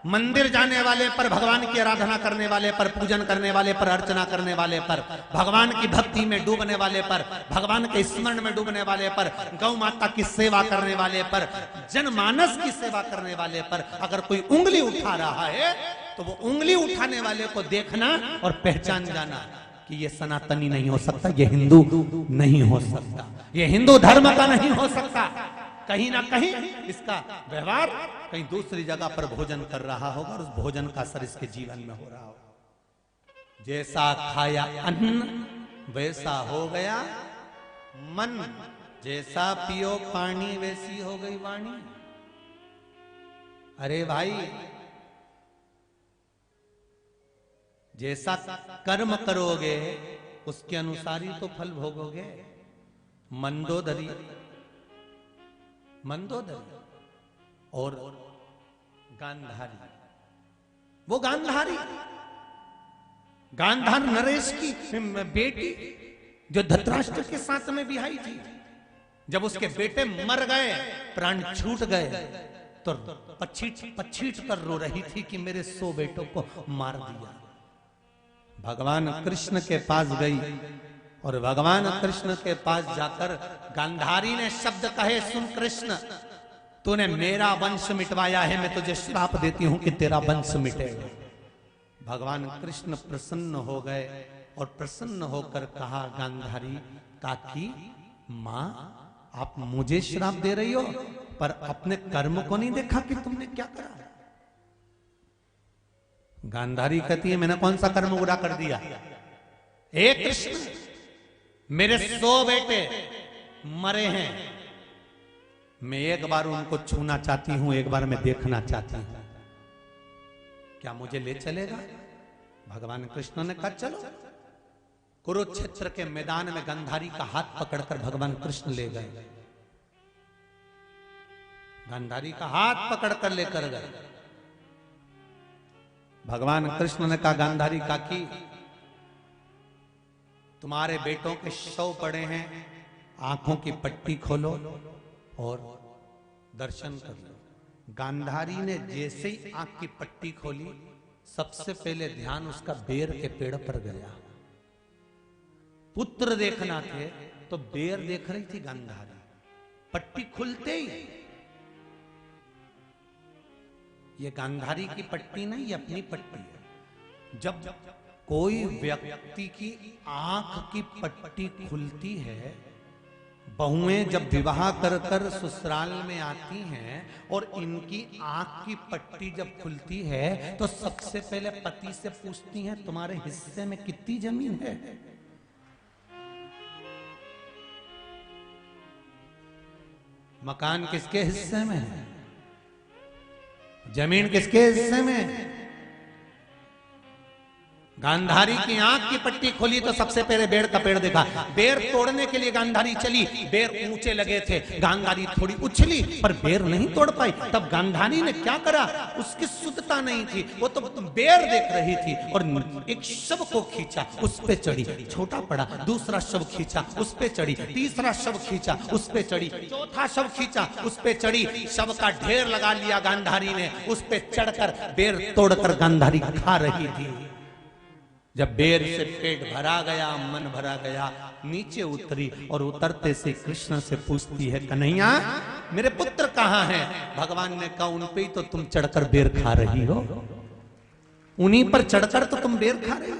मंदिर जाने वाले पर, भगवान की आराधना करने वाले पर, पूजन करने वाले पर, अर्चना करने वाले पर, भगवान की भक्ति में डूबने वाले पर, भगवान के स्मरण में डूबने वाले पर, गौ माता की सेवा करने वाले पर, जनमानस की सेवा करने वाले पर अगर कोई उंगली उठा रहा है तो वो उंगली उठाने वाले को देखना और पहचान जाना कि ये सनातनी नहीं हो सकता, ये हिंदू नहीं हो सकता, ये हिंदू धर्म का नहीं हो सकता। कहीं ना कहीं इसका व्यवहार कहीं दूसरी जगह पर भोजन कर रहा होगा और उस भोजन का असर इसके जीवन में हो रहा होगा। जैसा खाया अन्न वैसा हो गया मन, जैसा पियो पानी वैसी हो गई वाणी। अरे भाई, जैसा कर्म करोगे उसके अनुसार ही तो फल भोगोगे। मंदोदरी मंदोदरी और गांधारी। वो गांधारी, गांधार नरेश की बेटी जो धृतराष्ट्र के साथ में बिहाई थी, जब उसके बेटे मर गए, प्राण छूट गए, तो पछीट कर रो रही थी कि मेरे 100 बेटों को मार दिया। भगवान कृष्ण के पास गई और भगवान कृष्ण के पास जाकर गांधारी ने शब्द कहे, सुन कृष्ण, तूने मेरा वंश मिटवाया है, मैं तुझे श्राप देती हूं कि तेरा वंश मिटेगा। भगवान कृष्ण प्रसन्न हो गए और प्रसन्न होकर कहा, गांधारी काकी मां, आप मुझे श्राप दे रही हो पर अपने कर्म को नहीं देखा कि तुमने क्या करा। गांधारी कहती है, मैंने कौन सा कर्म बुरा कर दिया? हे कृष्ण, मेरे 100 बेटे मरे हैं, मैं एक बार उनको छूना चाहती हूं, एक बार मैं देखना चाहती हूं, क्या मुझे ले चलेगा? भगवान कृष्ण ने कहा चलो। कुरुक्षेत्र के मैदान में गांधारी का हाथ पकड़कर भगवान कृष्ण ले गए। गांधारी का हाथ पकड़कर लेकर गए। भगवान कृष्ण ने कहा, गांधारी काकी, तुम्हारे बेटों के शव पड़े हैं, आंखों की पट्टी खोलो और दर्शन कर लो। गांधारी ने जैसे ही आंख की पट्टी खोली, सबसे पहले ध्यान उसका बेर के पेड़ पर गया। पुत्र देखना थे तो बेर देख रही थी गांधारी। पट्टी खुलते ही, ये गांधारी की पट्टी नहीं, ये अपनी पट्टी है। जब कोई व्यक्ति की आंख की पट्टी खुलती है, बहुएं जब विवाह कर कर ससुराल में आती हैं और इनकी आंख की पट्टी जब खुलती है तो सबसे पहले पति से पूछती हैं, तुम्हारे हिस्से में कितनी जमीन है? मकान किसके हिस्से में है? जमीन किसके हिस्से में है? गांधारी की आंख की पट्टी खोली तो सबसे पहले बेर का पेड़ देखा। बेर तोड़ने के लिए गांधारी चली, बेर ऊंचे लगे थे, गांधारी थोड़ी उछली पर बेर नहीं तोड़ पाई। तब गांधारी ने क्या करा, उसकी शुद्धता नहीं थी, वो तो बेर देख रही थी और एक शव को खींचा, उस पे चढ़ी, छोटा पड़ा, दूसरा शव खींचा, उस पे चढ़ी, तीसरा शव खींचा, उस पे चढ़ी, चौथा शव खींचा, उस पे चढ़ी, शव का ढेर लगा लिया गांधारी ने, उस पे चढ़कर बेर तोड़कर गांधारी खा रही थी। जब बेर से पेट भरा गया, मन भरा गया, नीचे उतरी और उतरते से कृष्ण से पूछती है, कन्हैया मेरे पुत्र कहाँ हैं? भगवान ने कहा, उन पे ही तो तुम चढ़कर बेर खा रही हो, उन्हीं पर चढ़कर तो तुम बेर खा रही हो।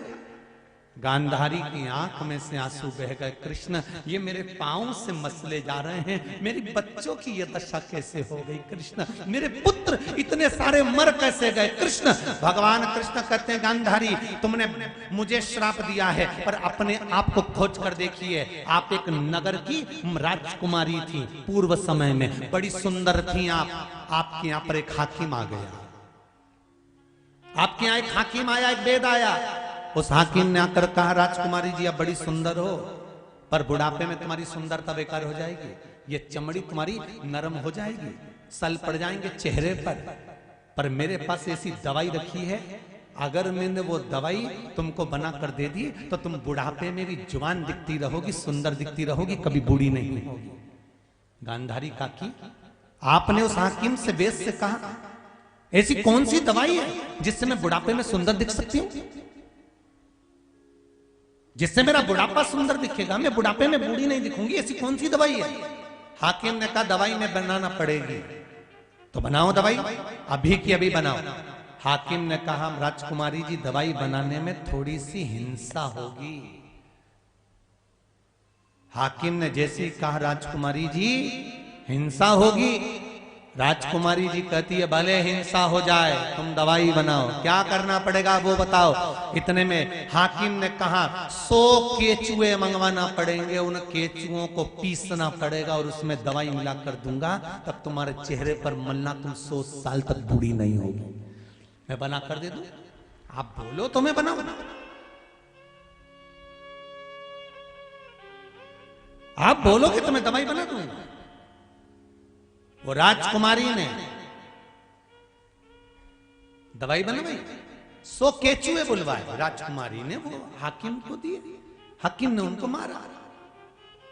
गांधारी की आंख में से आंसू बह गए। कृष्ण, ये मेरे पांव से मसले जा रहे हैं, मेरी बच्चों की ये दशा कैसे हो गई? कृष्ण, मेरे पुत्र इतने सारे मर कैसे गए? कृष्ण, भगवान कृष्ण कहते हैं, गांधारी तुमने मुझे श्राप दिया है पर अपने आप को खोज कर देखिए। आप एक नगर की राजकुमारी थी, पूर्व समय में बड़ी सुंदर थी आप। आपके यहाँ पर एक हाकिम आ गया, आपके यहाँ एक हाकिम आया, एक वेद आया। उस हाकिम ने आकर कहा, राजकुमारी जी आप बड़ी सुंदर हो, पर बुढ़ापे में तुम्हारी सुंदरता बेकार हो जाएगी, ये चमड़ी तुम्हारी नरम हो जाएगी, सल पड़ जाएंगे चेहरे पर मेरे पास ऐसी दवाई रखी है, अगर मैंने वो दवाई तुमको बना कर दे दी तो तुम बुढ़ापे में भी जवान दिखती रहोगी, सुंदर दिखती रहोगी, कभी बूढ़ी नहीं होगी। गांधारी काकी, आपने उस हाकिम से वेद से कहा, ऐसी कौन सी दवाई है जिससे मैं बुढ़ापे में सुंदर दिख सकती हूँ, जिससे मेरा बुढ़ापा सुंदर दिखेगा, मैं बुढ़ापे में बूढ़ी नहीं दिखूंगी, ऐसी कौन सी दवाई है? हाकिम ने कहा, दवाई में बनाना पड़ेगी, तो बनाओ दवाई, अभी की अभी बनाओ। हाकिम ने कहा, राजकुमारी जी दवाई बनाने में थोड़ी सी हिंसा होगी। हाकिम ने जैसे ही कहा, राजकुमारी जी हिंसा होगी, राजकुमारी जी कहती है, भले हिंसा हो जाए, तुम दवाई बनाओ, क्या करना पड़ेगा वो बताओ। इतने में हाकिम ने कहा, 100 केचुए मंगवाना पड़ेंगे, उन केचुओं को पीसना पड़ेगा और उसमें दवाई मिलाकर दूंगा, तब तुम्हारे चेहरे पर मलना, तुम 100 साल तक बूढ़ी नहीं होगी। मैं बना कर दे दूं? आप बोलो तो मैं बनाऊं, आप बोलोगे तो मैं दवाई बना दूंगा। वो राजकुमारी ने दवाई बनवाई, 100 केचुए बुलवाए, राजकुमारी ने वो हाकिम को दिए, हाकिम ने उनको मारा,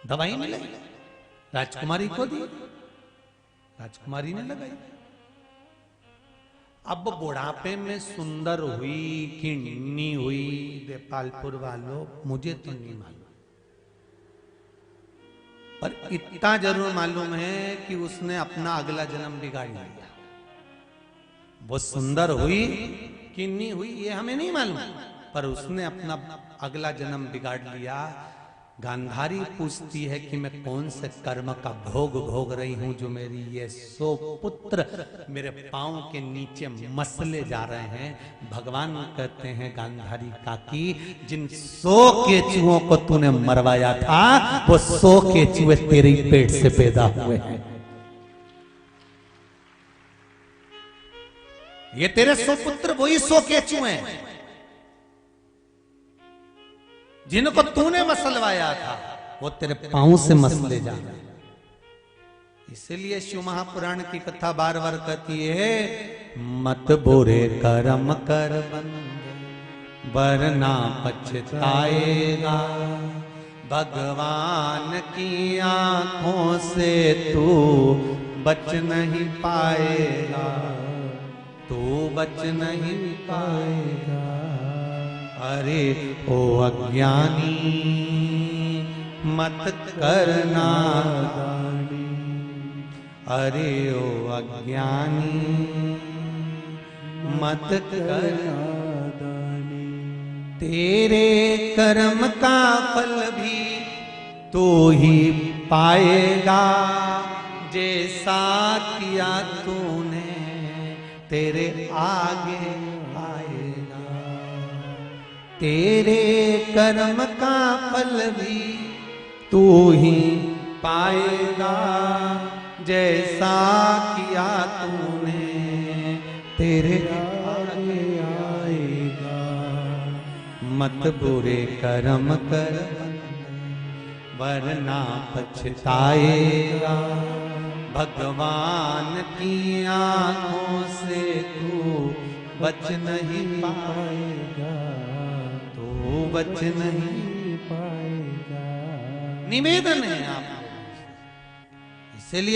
दवाई मिलाई, राजकुमारी को दी, राजकुमारी ने लगाई। अब बुढ़ापे में सुंदर हुई कि निन्नी हुई देपालपुर वालों, मुझे तो नहीं मालूम, पर इतना जरूर मालूम है कि उसने अपना अगला जन्म बिगाड़ लिया। वो सुंदर हुई कि नहीं हुई ये हमें नहीं मालूम, पर उसने अपना अगला जन्म बिगाड़ लिया। गांधारी पूछती है कि मैं कौन से कर्म का भोग भोग रही हूं जो मेरी ये 100 पुत्र मेरे पांव के नीचे मसले जा रहे हैं। भगवान कहते हैं गांधारी काकी, जिन 100 केचुओं को तूने मरवाया था वो 100 केचुए तेरे पेट से पैदा हुए हैं। ये तेरे 100 पुत्र वही 100 केचुए हैं जिनको तूने मसलवाया था, वो तेरे पांव से मसले जा रहे हैं। इसलिए शिव महापुराण की कथा बार बार कहती है, मत बुरे कर्म कर बंदे वरना पछताएगा, भगवान की आंखों से तू बच नहीं पाएगा, तू बच नहीं पाएगा। अरे ओ अज्ञानी मत करना दानी, अरे ओ अज्ञानी मत करना दानी, तेरे कर्म का फल भी तू ही पाएगा, जैसा किया तूने तेरे आगे आएगा। तेरे कर्म का फल भी तू ही पाएगा, जैसा किया तूने तेरे आगे आएगा। मत बुरे कर्म कर वरना पछताएगा, भगवान की आंखों से तू बच नहीं पाएगा, तू बच नहीं पाएगा। निवेदन है आप, इसलिए